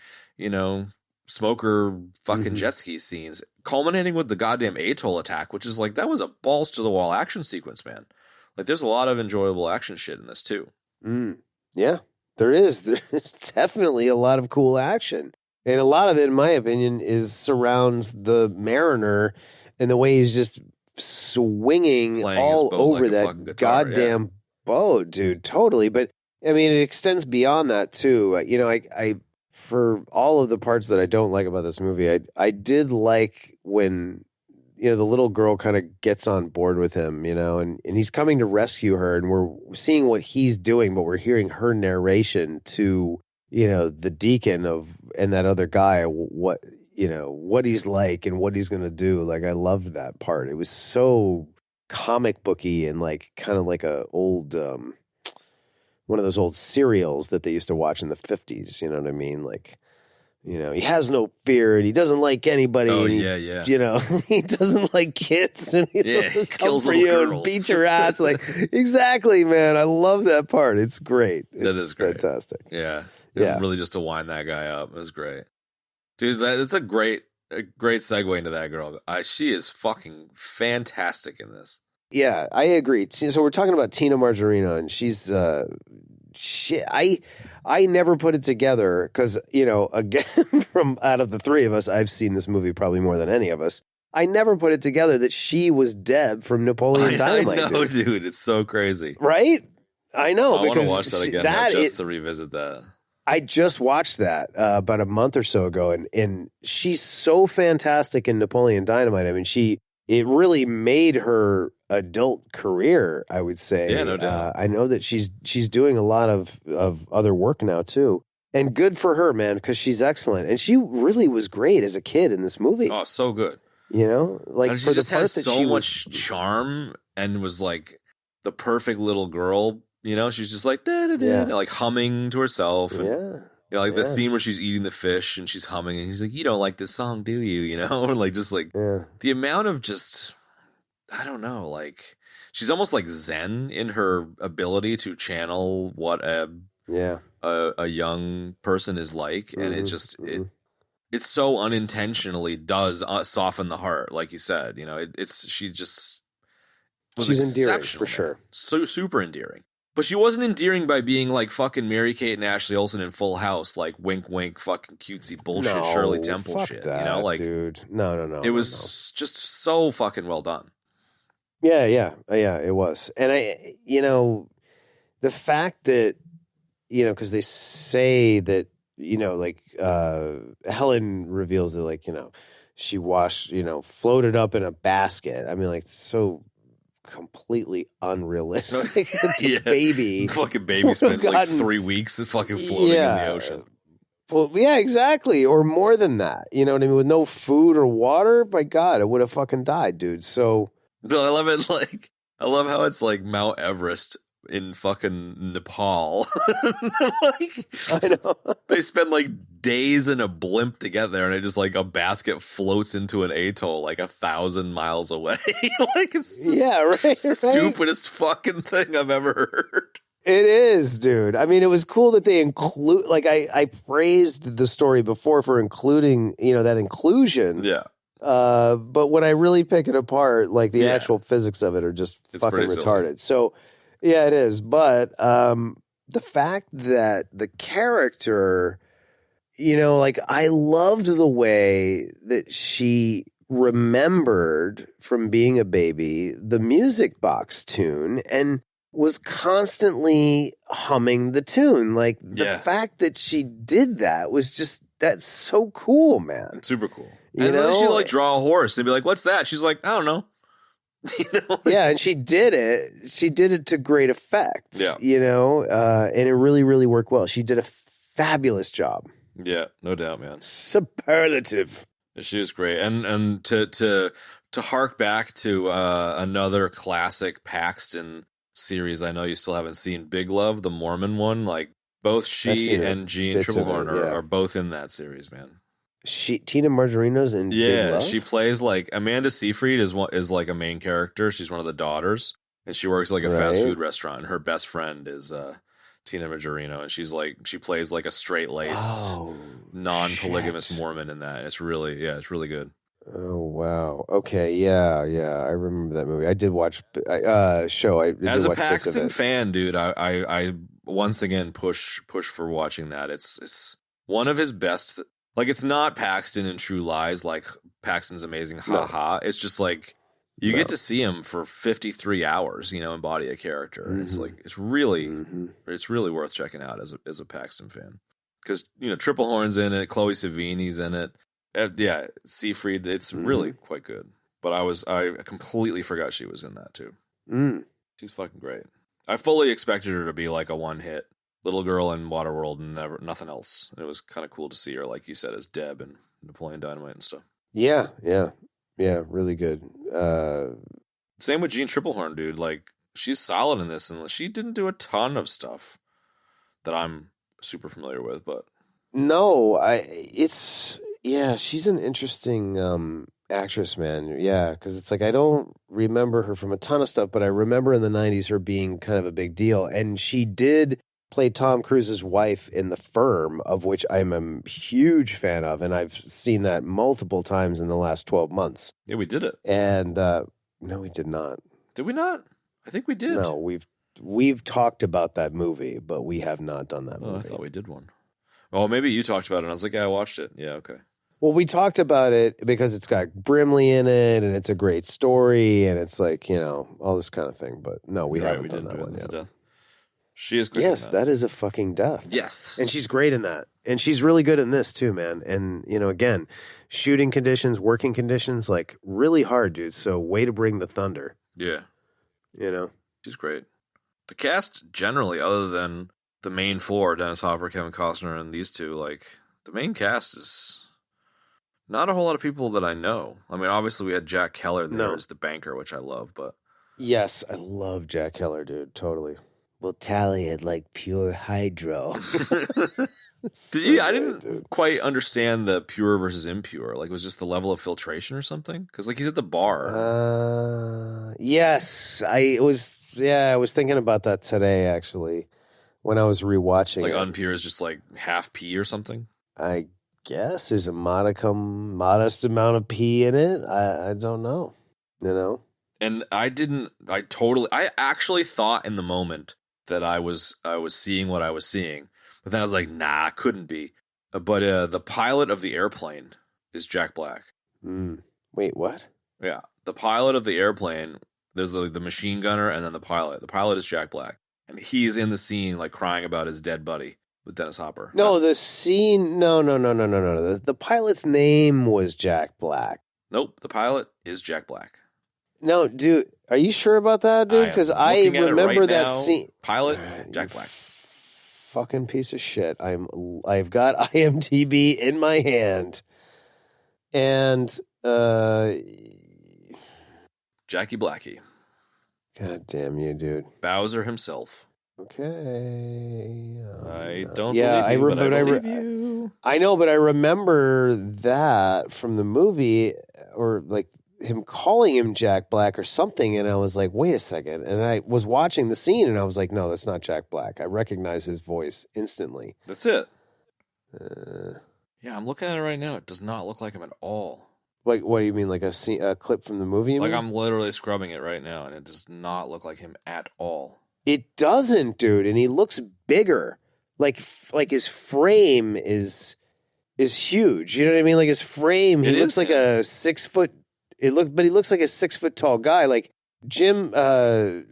smoker fucking jet ski scenes, culminating with the goddamn atoll attack, which is like, that was a balls to the wall action sequence, man. Like, there's a lot of enjoyable action shit in this too. Yeah, there is. There's definitely a lot of cool action, and a lot of it, in my opinion, surrounds the Mariner and the way he's just swinging playing all over like that goddamn boat, dude. Totally. But I mean, it extends beyond that too. I for all of the parts that I don't like about this movie, I did like when, the little girl kind of gets on board with him, and he's coming to rescue her, and we're seeing what he's doing, but we're hearing her narration to, the deacon and that other guy, what he's like and what he's going to do. Like, I loved that part. It was so comic booky and, like, kind of like a old, one of those old serials that they used to watch in the 50s. You know what I mean? Like, he has no fear, and he doesn't like anybody. Oh, and he doesn't like kids, and he'll come for you girls and beat your ass. Like, exactly, man. I love that part. It's great. That is great. Fantastic. Yeah. Really just to wind that guy up. It was great. Dude, it's a great segue into that girl. She is fucking fantastic in this. Yeah, I agree. So we're talking about Tina Margarino, and she's I never put it together because, again, from out of the three of us, I've seen this movie probably more than any of us. I never put it together that she was Deb from Napoleon Dynamite. I know, dude. It's so crazy. Right? I know. I want to watch that again just to revisit that. I just watched that about a month or so ago, and she's so fantastic in Napoleon Dynamite. I mean, it really made her adult career, I would say. Yeah, no doubt. I know that she's doing a lot of other work now too, and good for her, man, because she's excellent, and she really was great as a kid in this movie. Oh, so good. Like, and she for just the part has that so she much charm and was like the perfect little girl. She's just like like humming to herself. And, the scene where she's eating the fish and she's humming, and he's like, "You don't like this song, do you?" Like, just like the amount of just, I don't know, like, she's almost like Zen in her ability to channel what a young person is like, and it just it so unintentionally does soften the heart, like you said. She's endearing for sure, so super endearing. But she wasn't endearing by being like fucking Mary-Kate and Ashley Olsen in Full House, like wink, wink, fucking cutesy bullshit, Shirley Temple fuck shit. That, like, dude, no. It was just so fucking well done. Yeah, it was, and the fact that because they say that like Helen reveals that, like, she washed, floated up in a basket. I mean, like, so completely unrealistic. The baby, fucking baby spends like 3 weeks fucking floating in the ocean. Well, yeah, exactly, or more than that. You know what I mean? With no food or water, my God, it would have fucking died, dude. So I love it. Like, I love how it's like Mount Everest in fucking Nepal. Like, I know they spend like days in a blimp to get there, and it just like a basket floats into an atoll like 1,000 miles away. Like, it's the stupidest fucking thing I've ever heard. It is, dude. I mean, it was cool that they include, like, I praised the story before for including, that inclusion. Yeah. But when I really pick it apart, like, the actual physics of it are just fucking retarded. So, yeah, it is. But the fact that the character, you know, like I loved the way that she remembered from being a baby the music box tune and was constantly humming the tune. Like the fact that she did that was just, that's so cool, man. Super cool. You and know? then she'd like draw a horse and be like, what's that? She's like, I don't know. You know? Yeah, and she did it. She did it to great effect. Yeah. You know, and it really, really worked well. She did a fabulous job. Yeah, no doubt, man. Superlative. She was great. And to hark back to another classic Paxton series I know you still haven't seen, Big Love, the Mormon one, like both she and Jean Triplehorn are both in that series, man. Tina Margarino's in Big Love? She plays like Amanda Seyfried is like a main character. She's one of the daughters, and she works like a fast food restaurant. And her best friend is Tina Majorino, and she plays like a straight-laced, non-polygamous Mormon in that. It's really good. Oh wow! Okay, yeah, I remember that movie. I did watch show. As a Paxton fan, dude, I once again push for watching that. It's one of his best. Like, it's not Paxton in True Lies, like Paxton's amazing, ha. It's just like you get to see him for 53 hours, you know, embody a character. And it's like it's really worth checking out as a Paxton fan, because you know Triplehorn's in it, Chloe Savini's in it. Yeah, Seyfried, it's really quite good. But I completely forgot she was in that too. She's fucking great. I fully expected her to be like a one-hit little girl in Waterworld and nothing else. It was kind of cool to see her, like you said, as Deb and Napoleon Dynamite and stuff. Yeah, really good. Same with Jean Triplehorn, dude. Like, she's solid in this, and she didn't do a ton of stuff that I'm super familiar with, but no, she's an interesting actress, man. Yeah, because it's like I don't remember her from a ton of stuff, but I remember in the 90s her being kind of a big deal, and she did play Tom Cruise's wife in The Firm, of which I'm a huge fan of, and I've seen that multiple times in the last 12 months. Yeah, we did it. And no, we did not. Did we not? I think we did. No, we've talked about that movie, but we have not done that movie. I thought we did one. Well, maybe you talked about it, and I was like, yeah, I watched it. Yeah, okay. Well, we talked about it because it's got Brimley in it, and it's a great story, and it's like, you know, all this kind of thing. But no, we haven't done that one yet. She is great. Yes, that is a fucking death. Yes. And she's great in that. And she's really good in this too, man. And, you know, again, shooting conditions, working conditions, like really hard, dude. So way to bring the thunder. Yeah. You know? She's great. The cast generally, other than the main four, Dennis Hopper, Kevin Costner, and these two, like, the main cast is not a whole lot of people that I know. I mean, obviously we had Jack Keller there as the banker, which I love, but... Yes, I love Jack Keller, dude. Totally. We'll tally it like pure hydro. I didn't quite understand the pure versus impure. Like, it was just the level of filtration or something? Because, like, he's at the bar. Yes. I was thinking about that today, actually, when I was rewatching it. Like, unpure is just, like, half pee or something? I guess there's a modest amount of pee in it. I don't know, you know? And I actually thought in the moment that I was seeing what I was seeing, but then I was like, nah, couldn't be. But the pilot of the airplane is Jack Black. Wait, what? Yeah, the pilot of the airplane. There's the machine gunner and then the pilot. The pilot is Jack Black, and he's in the scene like crying about his dead buddy with Dennis Hopper. No, the scene. No. The pilot's name was Jack Black. Nope, the pilot is Jack Black. No, dude, are you sure about that, dude? Because I remember that scene. Pilot, Jack Black. Fucking piece of shit. I've got IMDb in my hand, and Jackie Blackie. God damn you, dude. Bowser himself. Okay. I don't believe you, but I believe you. I know, but I remember that from the movie, or like him calling him Jack Black or something, and I was like, wait a second. And I was watching the scene, and I was like, no, that's not Jack Black. I recognize his voice instantly. That's it. Yeah, I'm looking at it right now. It does not look like him at all. Like, what do you mean, like a clip from the movie? Like, I'm literally scrubbing it right now, and it does not look like him at all. It doesn't, dude, and he looks bigger. Like his frame is is huge. You know what I mean? Like his frame, he It looks is like a 6 foot. But he looks like a 6 foot tall guy. Like Jack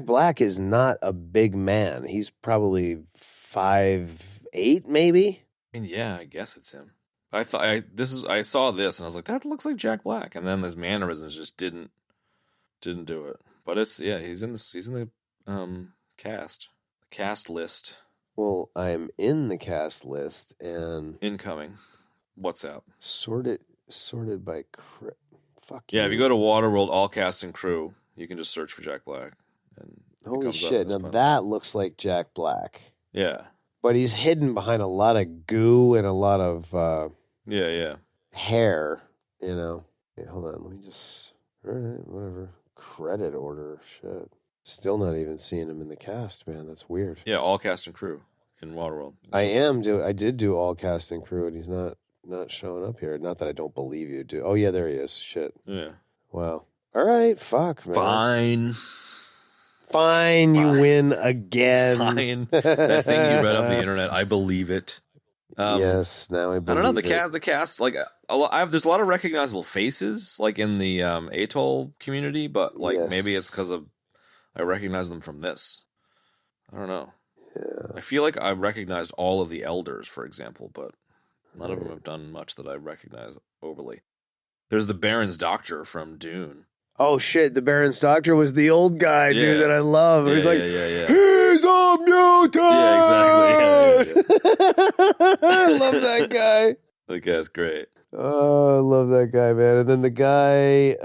Black is not a big man. He's probably 5'8", maybe. I mean, yeah, I guess it's him. I saw this and I was like, that looks like Jack Black, and then his mannerisms just didn't do it. But he's in the cast list. Well, I'm in the cast list and Incoming. WhatsApp. sorted by fuck Yeah, you. if you go to Waterworld, all cast and crew, you can just search for Jack Black. And Holy shit! Now that looks like Jack Black. Yeah. But he's hidden behind a lot of goo and a lot of hair. You know. Wait, hold on. Let me just. All right, whatever. Credit order. Shit. Still not even seeing him in the cast, man. That's weird. Yeah, all cast and crew in Waterworld. I did do all cast and crew, and he's not showing up here. Not that I don't believe you do. Oh yeah, there he is. Shit. Yeah. Wow. All right. Fuck, man. Fine. You win again. Fine. That thing you read off the internet, I believe it. Yes. Now I believe I don't know it. the cast. Like there's a lot of recognizable faces, like in the Atoll community, but like maybe it's because I recognize them from this. I don't know. Yeah. I feel like I recognized all of the elders, for example, but none of them have done much that I recognize overly. There's the Baron's doctor from Dune. Oh shit! The Baron's doctor was the old guy, dude, that I love. He's like, yeah. he's a mutant. Yeah, exactly. I love that guy. That guy's great. Oh, I love that guy, man. And then the guy,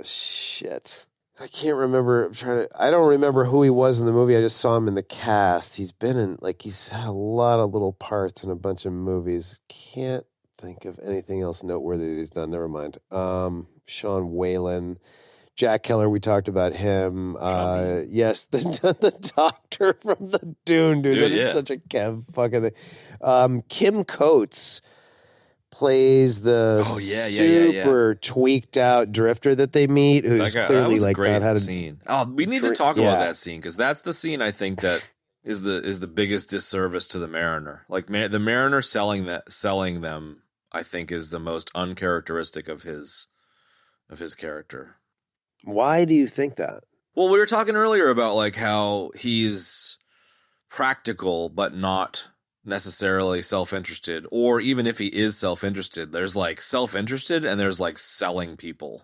shit. I can't remember. I don't remember who he was in the movie. I just saw him in the cast. He's been he's had a lot of little parts in a bunch of movies. Can't think of anything else noteworthy that he's done. Never mind. Sean Whalen, Jack Keller. We talked about him. Yes, the doctor from the Dune, dude. That is such a Kev fucking thing. Kim Coates plays the super tweaked out drifter that they meet, who's clearly like great had a scene. Oh, we need to talk about that scene, because that's the scene I think that is the biggest disservice to the Mariner. Like the Mariner selling them, I think, is the most uncharacteristic of his character. Why do you think that? Well, we were talking earlier about like how he's practical but not necessarily self-interested, or even if he is self-interested, there's like self-interested and there's like selling people.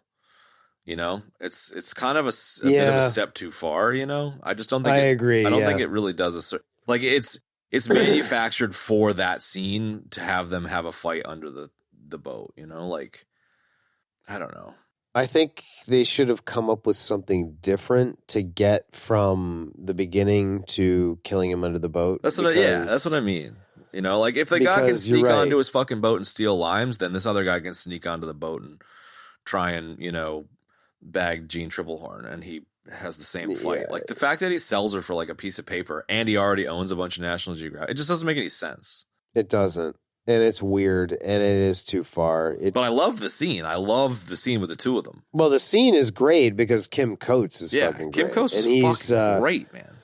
You know, it's kind of a bit of a step too far. You know, I just don't think. I agree. I don't think it really does like it's manufactured for that scene to have them have a fight under the boat. You know, like I don't know. I think they should have come up with something different to get from the beginning to killing him under the boat. That's what I mean. You know, like if the guy can sneak onto his fucking boat and steal limes, then this other guy can sneak onto the boat and try and, you know, bag Gene Triplehorn, and he has the same fight. Yeah. Like the fact that he sells her for like a piece of paper and he already owns a bunch of National Geographic, it just doesn't make any sense. It doesn't. And it's weird, and it is too far. But I love the scene. I love the scene with the two of them. Well, the scene is great because Kim Coates is fucking great. Kim Coates is fucking great, man.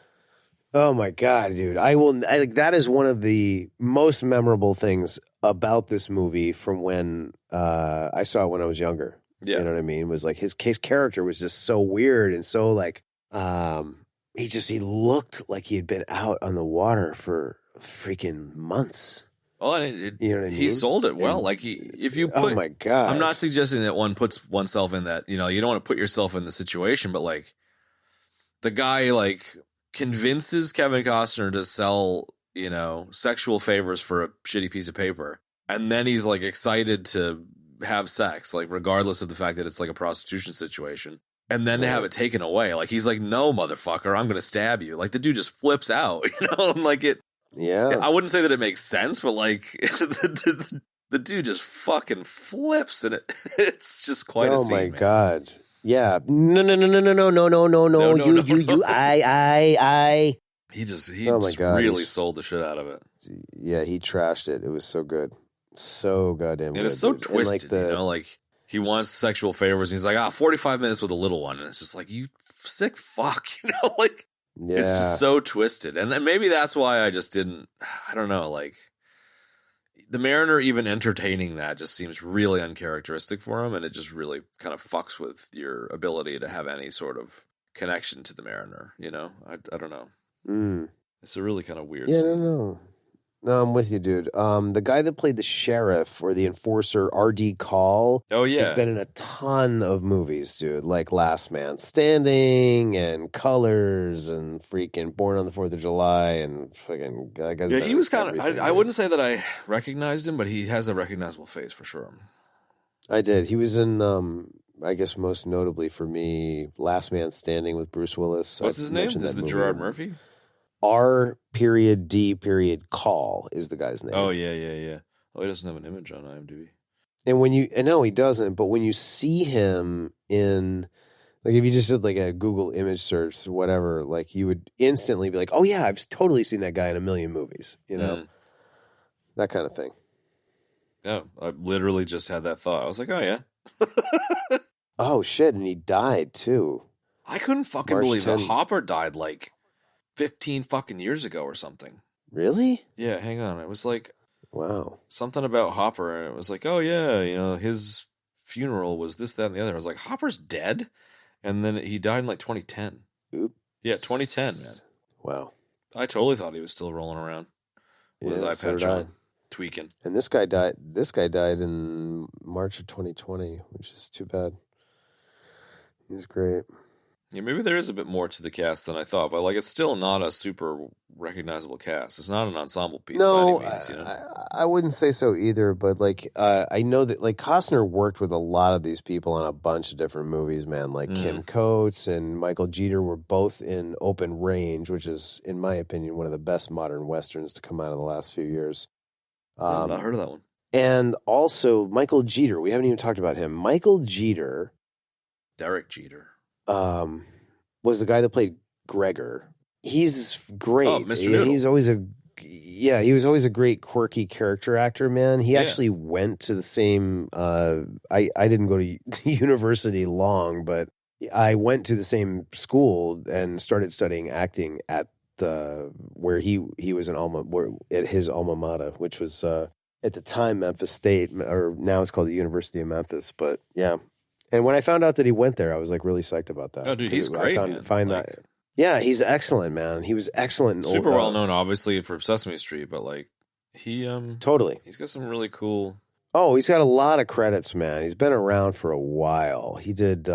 Oh my god, dude! That is one of the most memorable things about this movie from when I saw it when I was younger. Yeah. You know what I mean? It was like his character was just so weird and so like he looked like he had been out on the water for freaking months. Oh, and you know what I mean? He sold it well. Like if you put, oh my god! I'm not suggesting that one puts oneself in that. You know, you don't want to put yourself in the situation, but like the guy like convinces Kevin Costner to sell, you know, sexual favors for a shitty piece of paper, and then he's like excited to have sex, like regardless of the fact that it's like a prostitution situation, and then to have it taken away. Like he's like, "No, motherfucker, I'm gonna stab you." Like the dude just flips out, you know, and like it. Yeah, I wouldn't say that it makes sense, but like the dude just fucking flips, and it's just quite a scene. Oh my man. god! Yeah, no! You, I. He just really sold the shit out of it. Yeah, he trashed it. It was so good, so goddamn good. And it's so dude. twisted, you know, like he wants sexual favors, and he's like, 45 minutes with a little one, and it's just like, you sick fuck, you know, like. Yeah. It's just so twisted. And then maybe that's why I just didn't, I don't know, like, the Mariner even entertaining that just seems really uncharacteristic for him, and it just really kind of fucks with your ability to have any sort of connection to the Mariner, you know? I don't know. It's a really kind of weird scene. No, I'm with you, dude. The guy that played the sheriff or the enforcer, R.D. Call, has been in a ton of movies, dude, like Last Man Standing and Colors and freaking Born on the 4th of July and fucking... Yeah, he was kind of... I wouldn't say that I recognized him, but he has a recognizable face for sure. I did. He was in, I guess most notably for me, Last Man Standing with Bruce Willis. What's his name? Is it Gerard Murphy? R.D. Call is the guy's name. Oh, yeah. Oh, he doesn't have an image on IMDb. And no, he doesn't. But when you see him in, like, if you just did like a Google image search or whatever, like, you would instantly be like, oh yeah, I've totally seen that guy in a million movies, you know, that kind of thing. Yeah, I literally just had that thought. I was like, oh yeah. Oh shit, and he died too. I couldn't fucking believe that Hopper died like 15 fucking years ago or something. Really? Yeah, hang on. It was like, wow, something about Hopper, and it was like, oh yeah, you know, his funeral was this, that, and the other. I was like, Hopper's dead? And then he died in like 2010. Oops. Yeah, 2010, man. Wow. I totally thought he was still rolling around with his iPad on, tweaking. And this guy died in March of 2020, which is too bad. He was great. Yeah, maybe there is a bit more to the cast than I thought, but like, it's still not a super recognizable cast. It's not an ensemble piece by any means. You know? I wouldn't say so either. But like, I know that like Costner worked with a lot of these people on a bunch of different movies, man. Like Kim Coates and Michael Jeter were both in Open Range, which is, in my opinion, one of the best modern westerns to come out of the last few years. I've not heard of that one. And also Michael Jeter. We haven't even talked about him. Michael Jeter. Derek Jeter. Was the guy that played Gregor. He's great. Oh, Mr. Noodle. He was always a great quirky character actor, man. He actually went to the same I didn't go to university long, but I went to the same school and started studying acting at where he was at his alma mater, which was at the time Memphis State, or now it's called the University of Memphis, but yeah. And when I found out that he went there, I was like really psyched about that. Oh, dude, he's great. Yeah, he's excellent, man. He was excellent. Super well known, obviously, for Sesame Street, but like he totally. He's got some really cool. Oh, he's got a lot of credits, man. He's been around for a while. He did.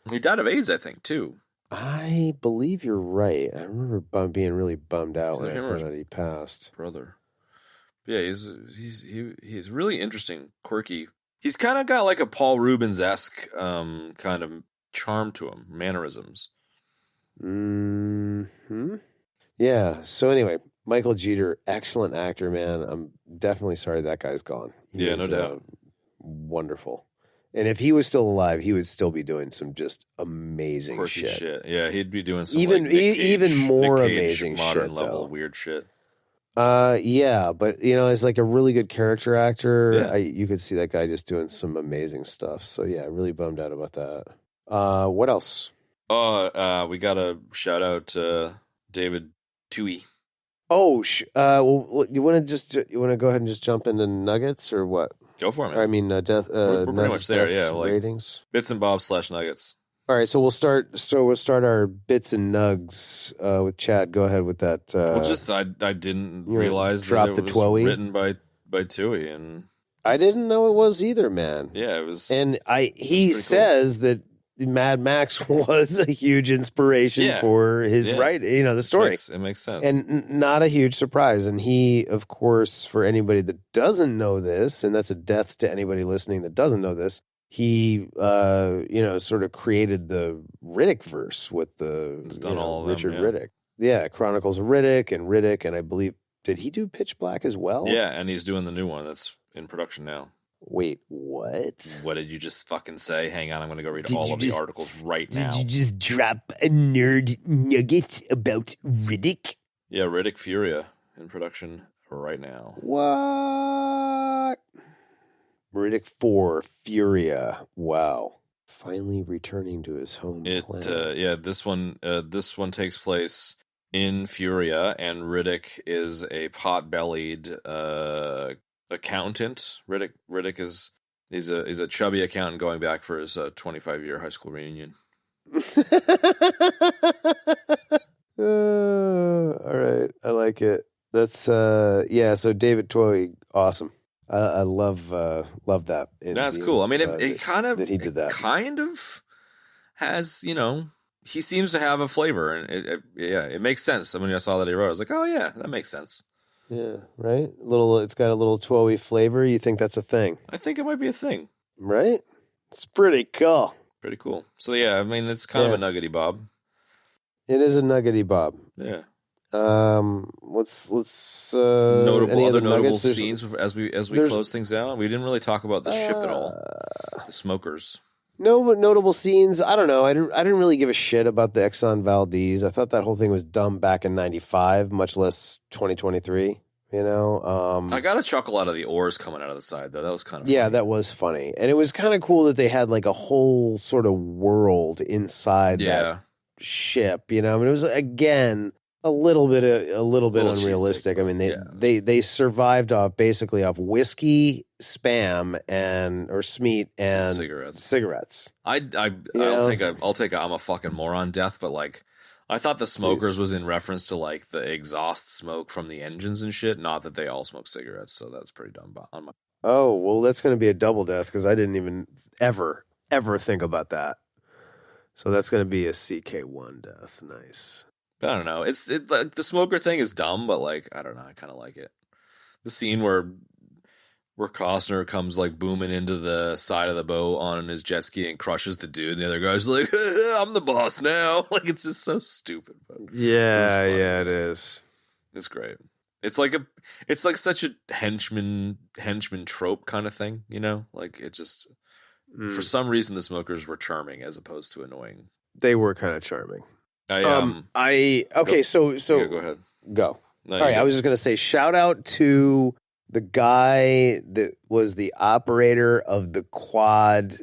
He died of AIDS, I think, too. I believe you're right. I remember being really bummed out when I found out he passed. Brother. Yeah, he's really interesting, quirky. He's kind of got like a Paul Reubens-esque kind of charm to him, mannerisms. Yeah. So anyway, Michael Jeter, excellent actor, man. I'm definitely sorry that guy's gone. No doubt. Wonderful. And if he was still alive, he would still be doing some just amazing quirky shit. Yeah, he'd be doing some even more Nick Cage, amazing modern shit, level though. Weird shit. Yeah, but you know, as like a really good character actor, you could see that guy just doing some amazing stuff. So yeah, really bummed out about that. What else? We got to shout out David Toohey. Oh, well, you want to go ahead and just jump into nuggets or what? Go for it, man. I mean, we're pretty much there. Yeah, like ratings, bits and bobs / nuggets. All right, so we'll start our bits and nugs with Chad. Go ahead with that. I didn't realize that it was written by Toohey, and I didn't know it was either, man. Yeah, it was. And he says that Mad Max was a huge inspiration for his writing. You know, the story. It makes sense, and not a huge surprise. And he, of course, for anybody that doesn't know this, and that's a death to anybody listening that doesn't know this. He, sort of created the Riddick verse with Richard Riddick. Yeah, Chronicles of Riddick, and I believe, did he do Pitch Black as well? Yeah, and he's doing the new one that's in production now. Wait, what? What did you just fucking say? Hang on, I'm going to go read all of the articles right now. Did you just drop a nerd nugget about Riddick? Yeah, Riddick Furia in production right now. What? Riddick 4, Furia. Wow. Finally returning to his home planet. This one takes place in Furia, and Riddick is a pot-bellied accountant. Riddick is a chubby accountant going back for his 25-year high school reunion. All right, I like it. That's So David Twohy, awesome. I love that. That's cool. I mean, it kind of that he did that. It kind of has, he seems to have a flavor, and it makes sense. I mean, I saw that he wrote, I was like, oh yeah, that makes sense. Yeah, right. It's got a little Twohy flavor. You think that's a thing? I think it might be a thing, right? It's pretty cool. Pretty cool. So yeah, I mean, it's kind of a nuggety bob. It is a nuggety bob. Yeah. Let's notable scenes as we close things out. We didn't really talk about the ship at all. The smokers. No notable scenes. I don't know. I didn't really give a shit about the Exxon Valdez. I thought that whole thing was dumb back in '95, much less 2023. I got a chuckle out of the oars coming out of the side though. That was kind of funny. That was funny, and it was kind of cool that they had like a whole sort of world inside that ship. I mean, it was again a little bit unrealistic. I mean, they survived basically off whiskey, spam, or Smeat and cigarettes. I'll take a I'm a fucking moron death, but like I thought the smokers was in reference to like the exhaust smoke from the engines and shit, not that they all smoke cigarettes. So that's pretty dumb. Oh well, that's going to be a double death because I didn't even ever think about that. So that's going to be a CK1 death. Nice. I don't know. It's like the smoker thing is dumb, but like I don't know. I kind of like it. The scene where Costner comes like booming into the side of the boat on his jet ski and crushes the dude, and the other guy's like, "I'm the boss now." Like it's just so stupid. But it is. It's great. It's like such a henchman trope kind of thing, Like it just for some reason the smokers were charming as opposed to annoying. They were kind of charming. So go ahead. Go. No, all right, I was just gonna say shout out to the guy that was the operator of the quad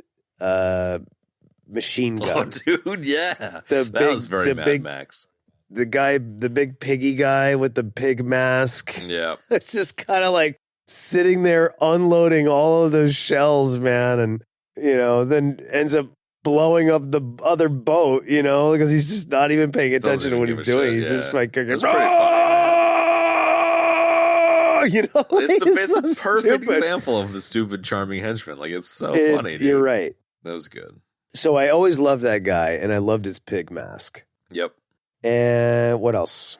machine gun. Oh, dude, yeah, that was very Mad Max. The guy, the big piggy guy with the pig mask. Yeah, it's just kind of like sitting there unloading all of those shells, man, and then ends up blowing up the other boat, because he's just not even paying attention to what he's doing. He's just like, it's pretty funny. It's a perfect example of the stupid, charming henchman. Like it's so funny. Dude. You're right. That was good. So I always loved that guy, and I loved his pig mask. Yep. And what else?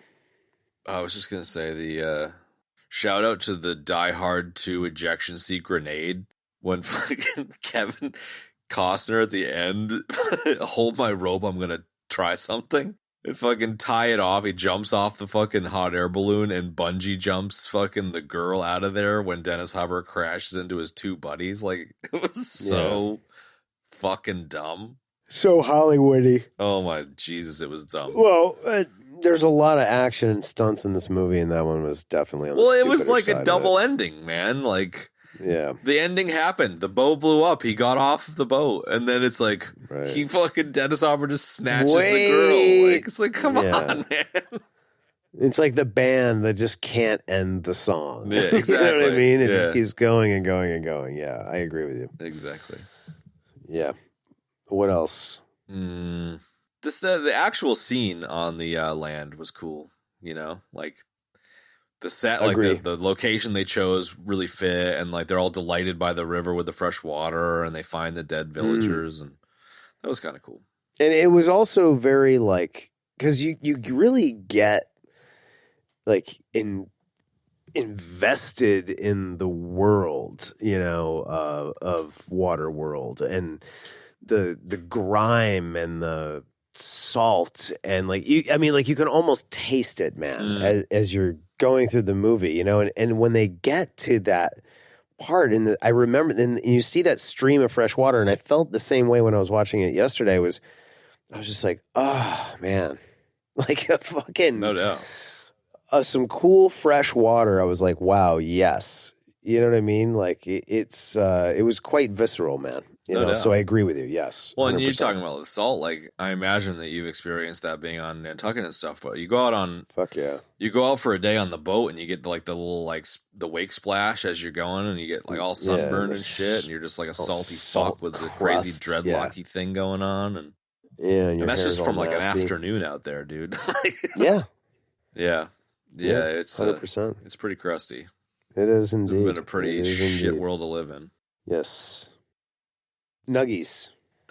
I was just gonna say the shout out to the Die Hard 2 ejection seat grenade when fucking Kevin Costner at the end, hold my rope, I'm gonna try something. And fucking tie it off. He jumps off the fucking hot air balloon and bungee jumps fucking the girl out of there when Dennis Hopper crashes into his two buddies. Like, it was so fucking dumb. So Hollywoody. Oh my Jesus, it was dumb. Well, there's a lot of action and stunts in this movie, and that one was definitely on the it was like a double ending, man. Like, the ending happened. The boat blew up. He got off the boat, and then it's like he fucking Dennis Hopper just snatches the girl. Like it's like, come on, man. It's like the band that just can't end the song. Yeah, exactly. You know what I mean? It just keeps going and going and going. Yeah, I agree with you. Exactly. Yeah. What else? The actual scene on the land was cool. Like. The set, like the location they chose really fit, and like they're all delighted by the river with the fresh water, and they find the dead villagers, and that was kind of cool. And it was also very like, because you really get like invested in the world, of Waterworld, and the grime and the salt, and like you can almost taste it, man, as you're going through the movie, and when they get to that part I remember then you see that stream of fresh water, and I felt the same way when I was watching it yesterday. I was just like, oh man, like a fucking no doubt, some cool fresh water. I was like, wow, yes, you know what I mean? Like it was quite visceral, man. You know, so I agree with you. Yes. Well, 100%. and you're talking about the salt. Like, I imagine that you've experienced that being on Nantucket and stuff. But you go out on, fuck yeah, you go out for a day on the boat, and you get like the little like the wake splash as you're going, and you get like all sunburned and shit, and you're just like a salty fuck with the crazy dreadlocky thing going on, and and that's just from like an afternoon out there, dude. Yeah. It's 100%. It's pretty crusty. It is indeed. It's been a pretty shit world to live in. Yes. Nuggies.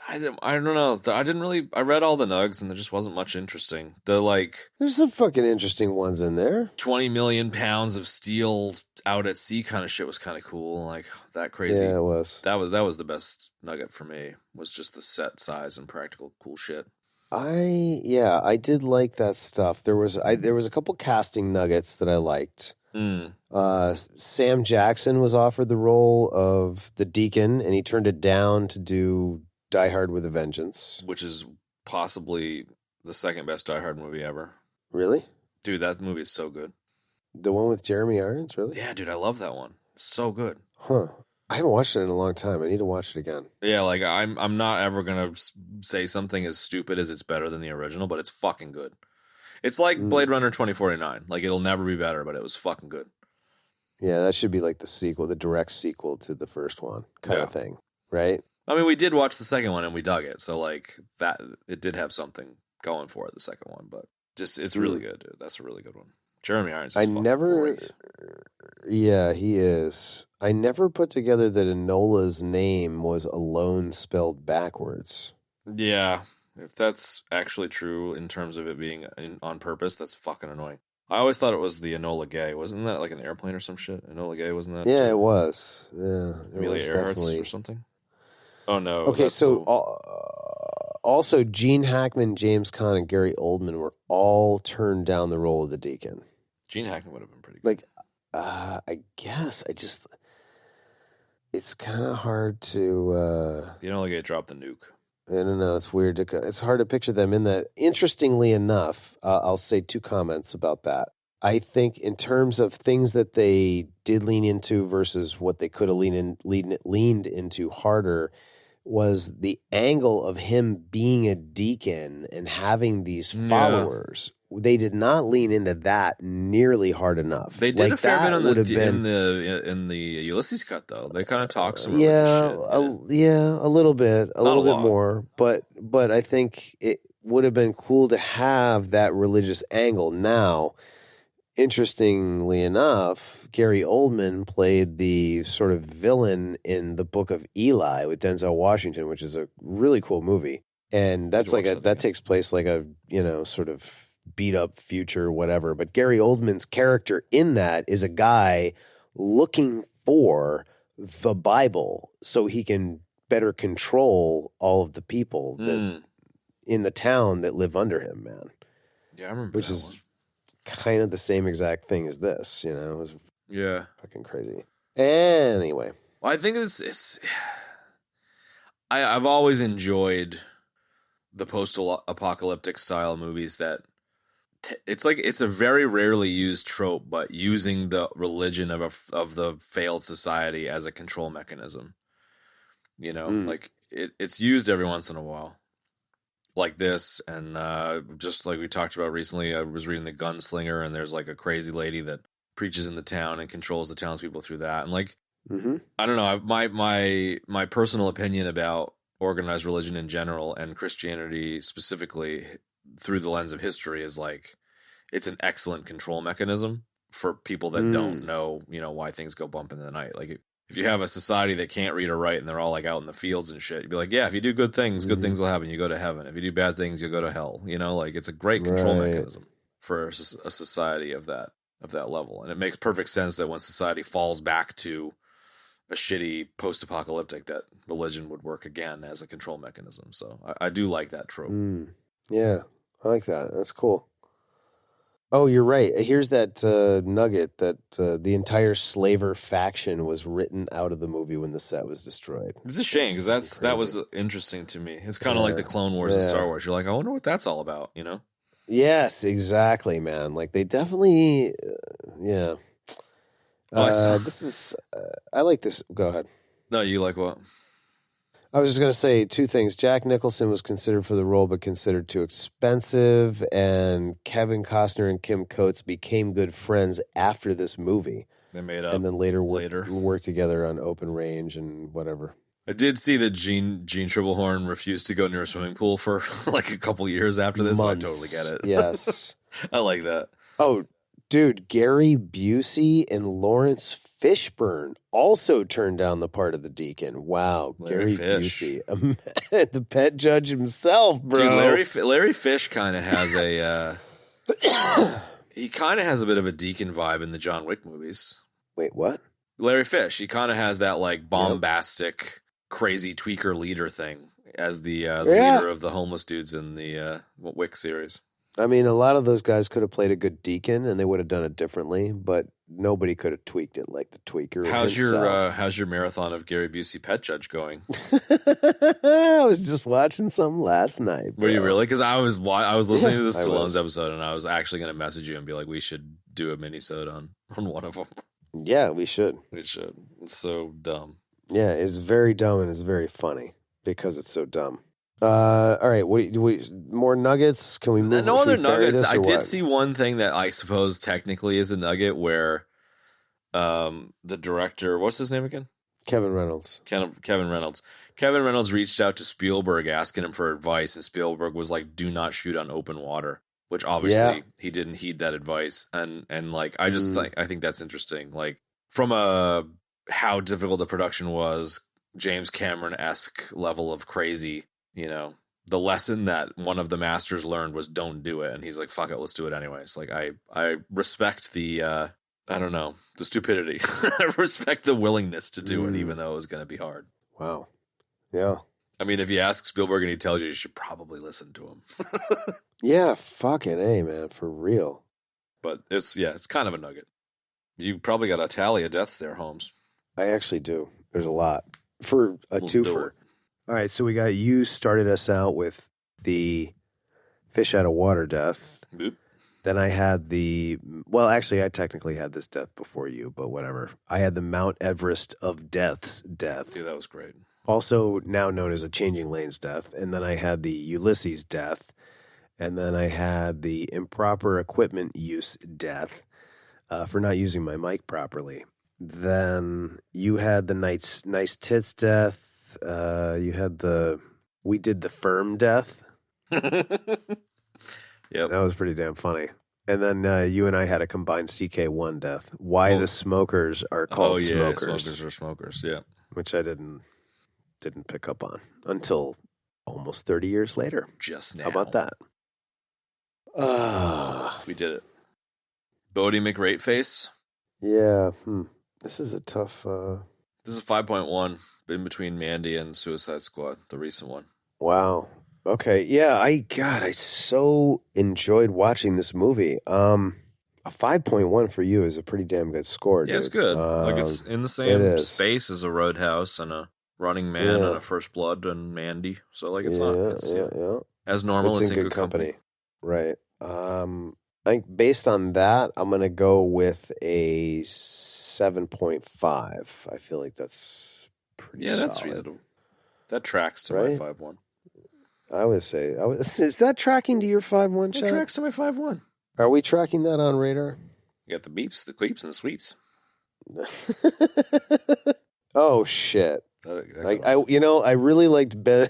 I don't know. I read all the nugs and there just wasn't much interesting. There's some fucking interesting ones in there. 20 million pounds of steel out at sea kind of shit was kind of cool. Like that crazy. Yeah, it was. That was the best nugget for me, was just the set size and practical cool shit. I did like that stuff. There was a couple casting nuggets that I liked. Sam Jackson was offered the role of the Deacon, and he turned it down to do Die Hard with a Vengeance, which is possibly the second best Die Hard movie ever. Really? Dude, that movie is so good. The one with Jeremy Irons, really? Yeah, dude, I love that one. It's so good. Huh. I haven't watched it in a long time. I need to watch it again. Yeah, like I'm not ever gonna say something as stupid as it's better than the original, but it's fucking good. It's like Blade Runner 2049. Like, it'll never be better, but it was fucking good. Yeah, that should be like the sequel, the direct sequel to the first one kind of thing, right? I mean, we did watch the second one and we dug it, so like that, it did have something going for it, the second one, but just it's really good, dude. That's a really good one. Jeremy Irons is great. Yeah, he is. I never put together that Enola's name was Alone spelled backwards. Yeah, if that's actually true in terms of it being on purpose, that's fucking annoying. I always thought it was the Enola Gay. Wasn't that like an airplane or some shit? Enola Gay, wasn't that? Yeah, it was. Yeah, Amelia Earhart's or something? Oh, no. Okay, so also Gene Hackman, James Caan, and Gary Oldman were all turned down the role of the Deacon. Gene Hackman would have been pretty good. Like, I guess it's kind of hard to... The Enola Gay dropped the nuke. I don't know. It's weird. It's hard to picture them in that. Interestingly enough, I'll say two comments about that. I think in terms of things that they did lean into versus what they could have leaned into harder was the angle of him being a deacon and having these followers. They did not lean into that nearly hard enough. They did a fair bit in the Ulysses cut, though. They kind of talked some religious shit. A little bit more. But I think it would have been cool to have that religious angle. Now, interestingly enough, Gary Oldman played the sort of villain in the Book of Eli with Denzel Washington, which is a really cool movie. And that's that takes place like a, sort of beat up future, whatever. But Gary Oldman's character in that is a guy looking for the Bible so he can better control all of the people that in the town that live under him, man. Yeah, I remember which is kind of the same exact thing as this, It was fucking crazy. Anyway. Well, I think I've always enjoyed the post-apocalyptic style movies that it's a very rarely used trope, but using the religion of the failed society as a control mechanism. Like it's used every once in a while, like this, and just like we talked about recently, I was reading the Gunslinger, and there's like a crazy lady that preaches in the town and controls the townspeople through that, and like I don't know, my personal opinion about organized religion in general and Christianity specifically through the lens of history is like it's an excellent control mechanism for people that don't know, why things go bump in the night. Like if you have a society that can't read or write and they're all like out in the fields and shit, you'd be like, yeah, if you do good things will happen. You go to heaven. If you do bad things, you'll go to hell. Like it's a great control mechanism for a society of that level. And it makes perfect sense that when society falls back to a shitty post-apocalyptic, that religion would work again as a control mechanism. So I do like that trope. Yeah, I like that. That's cool. Oh, you're right. Here's that nugget that the entire slaver faction was written out of the movie when the set was destroyed. It's a shame because that was interesting to me. It's kind of like the Clone Wars and Star Wars. You're like, I wonder what that's all about, Yes, exactly, man. Like they definitely, this is. I like this. Go ahead. No, you like what? I was just going to say two things. Jack Nicholson was considered for the role, but considered too expensive. And Kevin Costner and Kim Coates became good friends after this movie. They made up. And then later worked together on Open Range and whatever. I did see that Gene Triplehorn refused to go near a swimming pool for like a couple years after this. Months. So I totally get it. Yes. I like that. Oh, dude, Gary Busey and Lawrence Fishburne also turned down the part of the Deacon. Wow, Larry Gary Fish. Busey, the pet judge himself, bro. Dude, Larry Fish kind of has a he kind of has a bit of a Deacon vibe in the John Wick movies. Wait, what? Larry Fish, he kind of has that like bombastic, crazy tweaker leader thing as the leader of the homeless dudes in the Wick series. I mean, a lot of those guys could have played a good Deacon, and they would have done it differently, but nobody could have tweaked it like the tweaker. How's your marathon of Gary Busey Pet Judge going? I was just watching some last night. Bro. Were you really? Because I was listening to this Stallone's episode, and I was actually going to message you and be like, we should do a mini-sode on one of them. Yeah, we should. We should. It's so dumb. Yeah, it's very dumb and it's very funny because it's so dumb. All right, more nuggets? Can we move? No other nuggets. I did what? see one thing that I suppose technically is a nugget where the director, what's his name again? Kevin Reynolds. Kevin Reynolds. Kevin Reynolds reached out to Spielberg asking him for advice, and Spielberg was like, "Do not shoot on open water," which obviously he didn't heed that advice. And like I just I think that's interesting. Like from how difficult the production was, James Cameron-esque level of crazy. You know, the lesson that one of the masters learned was don't do it. And he's like, fuck it, let's do it anyways. Like, I respect the, I don't know, the stupidity. I respect the willingness to do it, even though it was going to be hard. Wow. Yeah. I mean, if you ask Spielberg and he tells you should probably listen to him. Yeah, fucking A, man, for real. But it's kind of a nugget. You probably got a tally of deaths there, Holmes. I actually do. There's a lot. For a twofer. All right, so you started us out with the fish out of water death. Boop. Then I had I technically had this death before you, but whatever. I had the Mount Everest of deaths death. Dude, that was great. Also now known as a Changing Lanes death. And then I had the Ulysses death. And then I had the improper equipment use death for not using my mic properly. Then you had the nice tits death. You had we did the firm death. Yep. That was pretty damn funny. And then you and I had a combined CK1 death. Why the smokers are called smokers. Smokers are smokers, yeah. Which I didn't pick up on until almost 30 years later. Just now. How about that? We did it. Bodie McRateface. Yeah. This is a tough... This is 5.1. In between Mandy and Suicide Squad, the recent one. Wow. Okay. Yeah. I so enjoyed watching this movie. A 5.1 for you is a pretty damn good score. Yeah, dude. it's good. Like it's in the same space as a Roadhouse and a Running Man and a First Blood and Mandy. So like it's as normal. It's in good company. Right. I think based on that, I'm gonna go with a 7.5. I feel like that's pretty solid. That's reasonable. That tracks to my 5.1. I would say. Is that tracking to your 5.1, Chad? It tracks to my 5.1. Are we tracking that on radar? You got the beeps, the creeps, and the sweeps. Oh shit! I really liked Ben.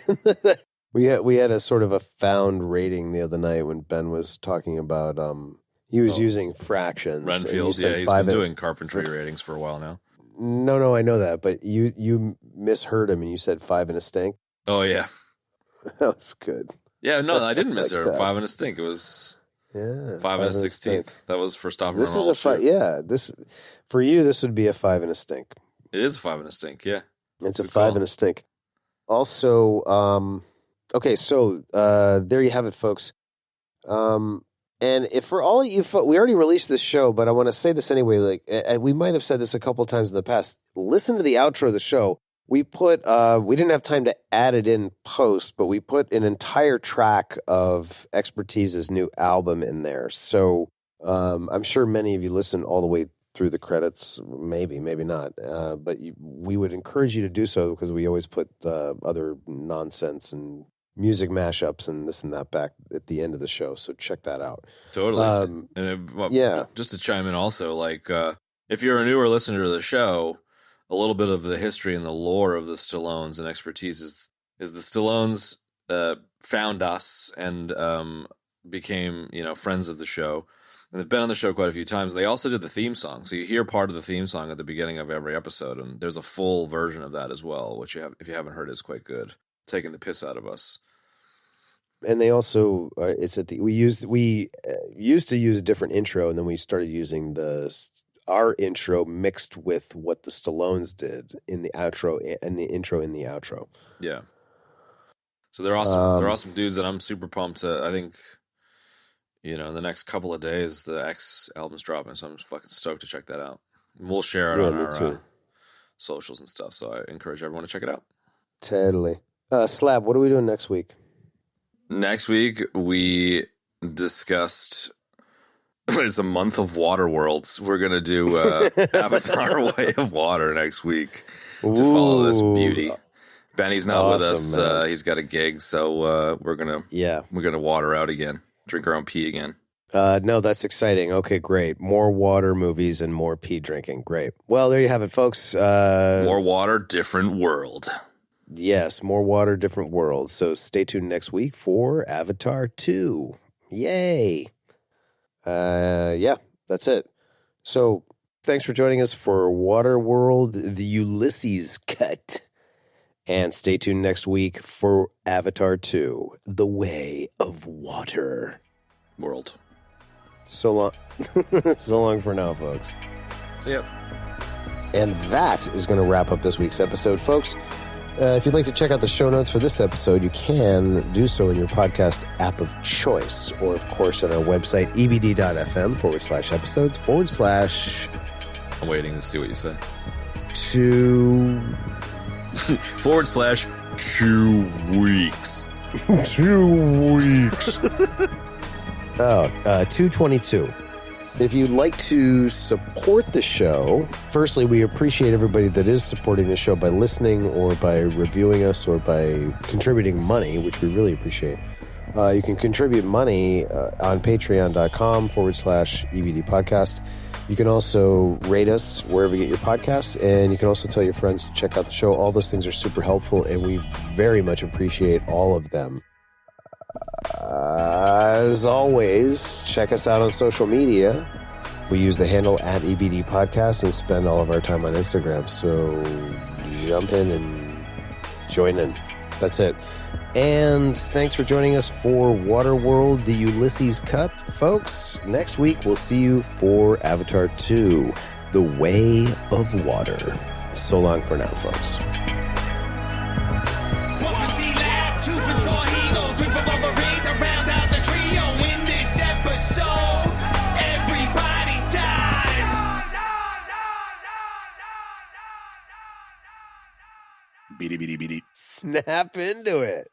we had a sort of a found rating the other night when Ben was talking about he was using fractions. Renfield, he's been doing carpentry ratings for a while now. No, I know that, but you misheard him and you said 5 and a stink. Oh yeah, that was good. Yeah, no, I didn't mishear him. 5 and a stink. It was 5 and a 16th. That was for stopping. This is a 5. Yeah, this for you. This would be a 5 and a stink. It is a 5 and a stink. Yeah, it's a 5 and a stink. Also, okay, so there you have it, folks. And if for all of you, we already released this show, but I want to say this anyway. Like we might have said this a couple of times in the past. Listen to the outro of the show. We put we didn't have time to add it in post, but we put an entire track of Expertise's new album in there. So I'm sure many of you listened all the way through the credits. Maybe not. But we would encourage you to do so because we always put other nonsense and music mashups and this and that back at the end of the show. So check that out. Totally. Yeah. Just to chime in also, like, if you're a newer listener to the show, a little bit of the history and the lore of the Stallones and expertise is the Stallones found us and became, friends of the show. And they've been on the show quite a few times. They also did the theme song. So you hear part of the theme song at the beginning of every episode, and there's a full version of that as well, which if you haven't heard is quite good. Taking the piss out of us. And they also we used to use a different intro, and then we started using our intro mixed with what the Stallones did in the outro and the intro in the outro. Yeah. So they're awesome. They're awesome dudes, and I'm super pumped. I think, in the next couple of days, the X album's dropping, so I'm just fucking stoked to check that out. And we'll share it on our socials and stuff, so I encourage everyone to check it out. Totally. Slab, what are we doing next week? Next week, we discussed... It's a month of Waterworlds. We're going to do Avatar Way of Water next week to follow this beauty. Benny's not with us. He's got a gig, so we're gonna water out again, drink our own pee again. No, that's exciting. Okay, great. More water movies and more pee drinking. Great. Well, there you have it, folks. More water, different world. Yes, more water, different world. So stay tuned next week for Avatar 2. Yay. That's it. So thanks for joining us for Waterworld, the Ulysses cut. And stay tuned next week for Avatar 2, The Way of Water. World. So long. So long for now, folks. See ya. And that is going to wrap up this week's episode, folks. If you'd like to check out the show notes for this episode, you can do so in your podcast app of choice, or, of course, on our website, ebd.fm/episodes/ I'm waiting to see what you say. /2 weeks. 2 weeks. 222. If you'd like to support the show, firstly, we appreciate everybody that is supporting the show by listening or by reviewing us or by contributing money, which we really appreciate. You can contribute money on patreon.com/EBD podcast. You can also rate us wherever you get your podcasts, and you can also tell your friends to check out the show. All those things are super helpful, and we very much appreciate all of them. As always, check us out on social media. We use the handle @EBD Podcast and spend all of our time on Instagram. So jump in and join in. That's it. And thanks for joining us for Waterworld, the Ulysses cut. Folks, next week we'll see you for Avatar 2, The Way of Water. So long for now, folks. Beady. Snap into it.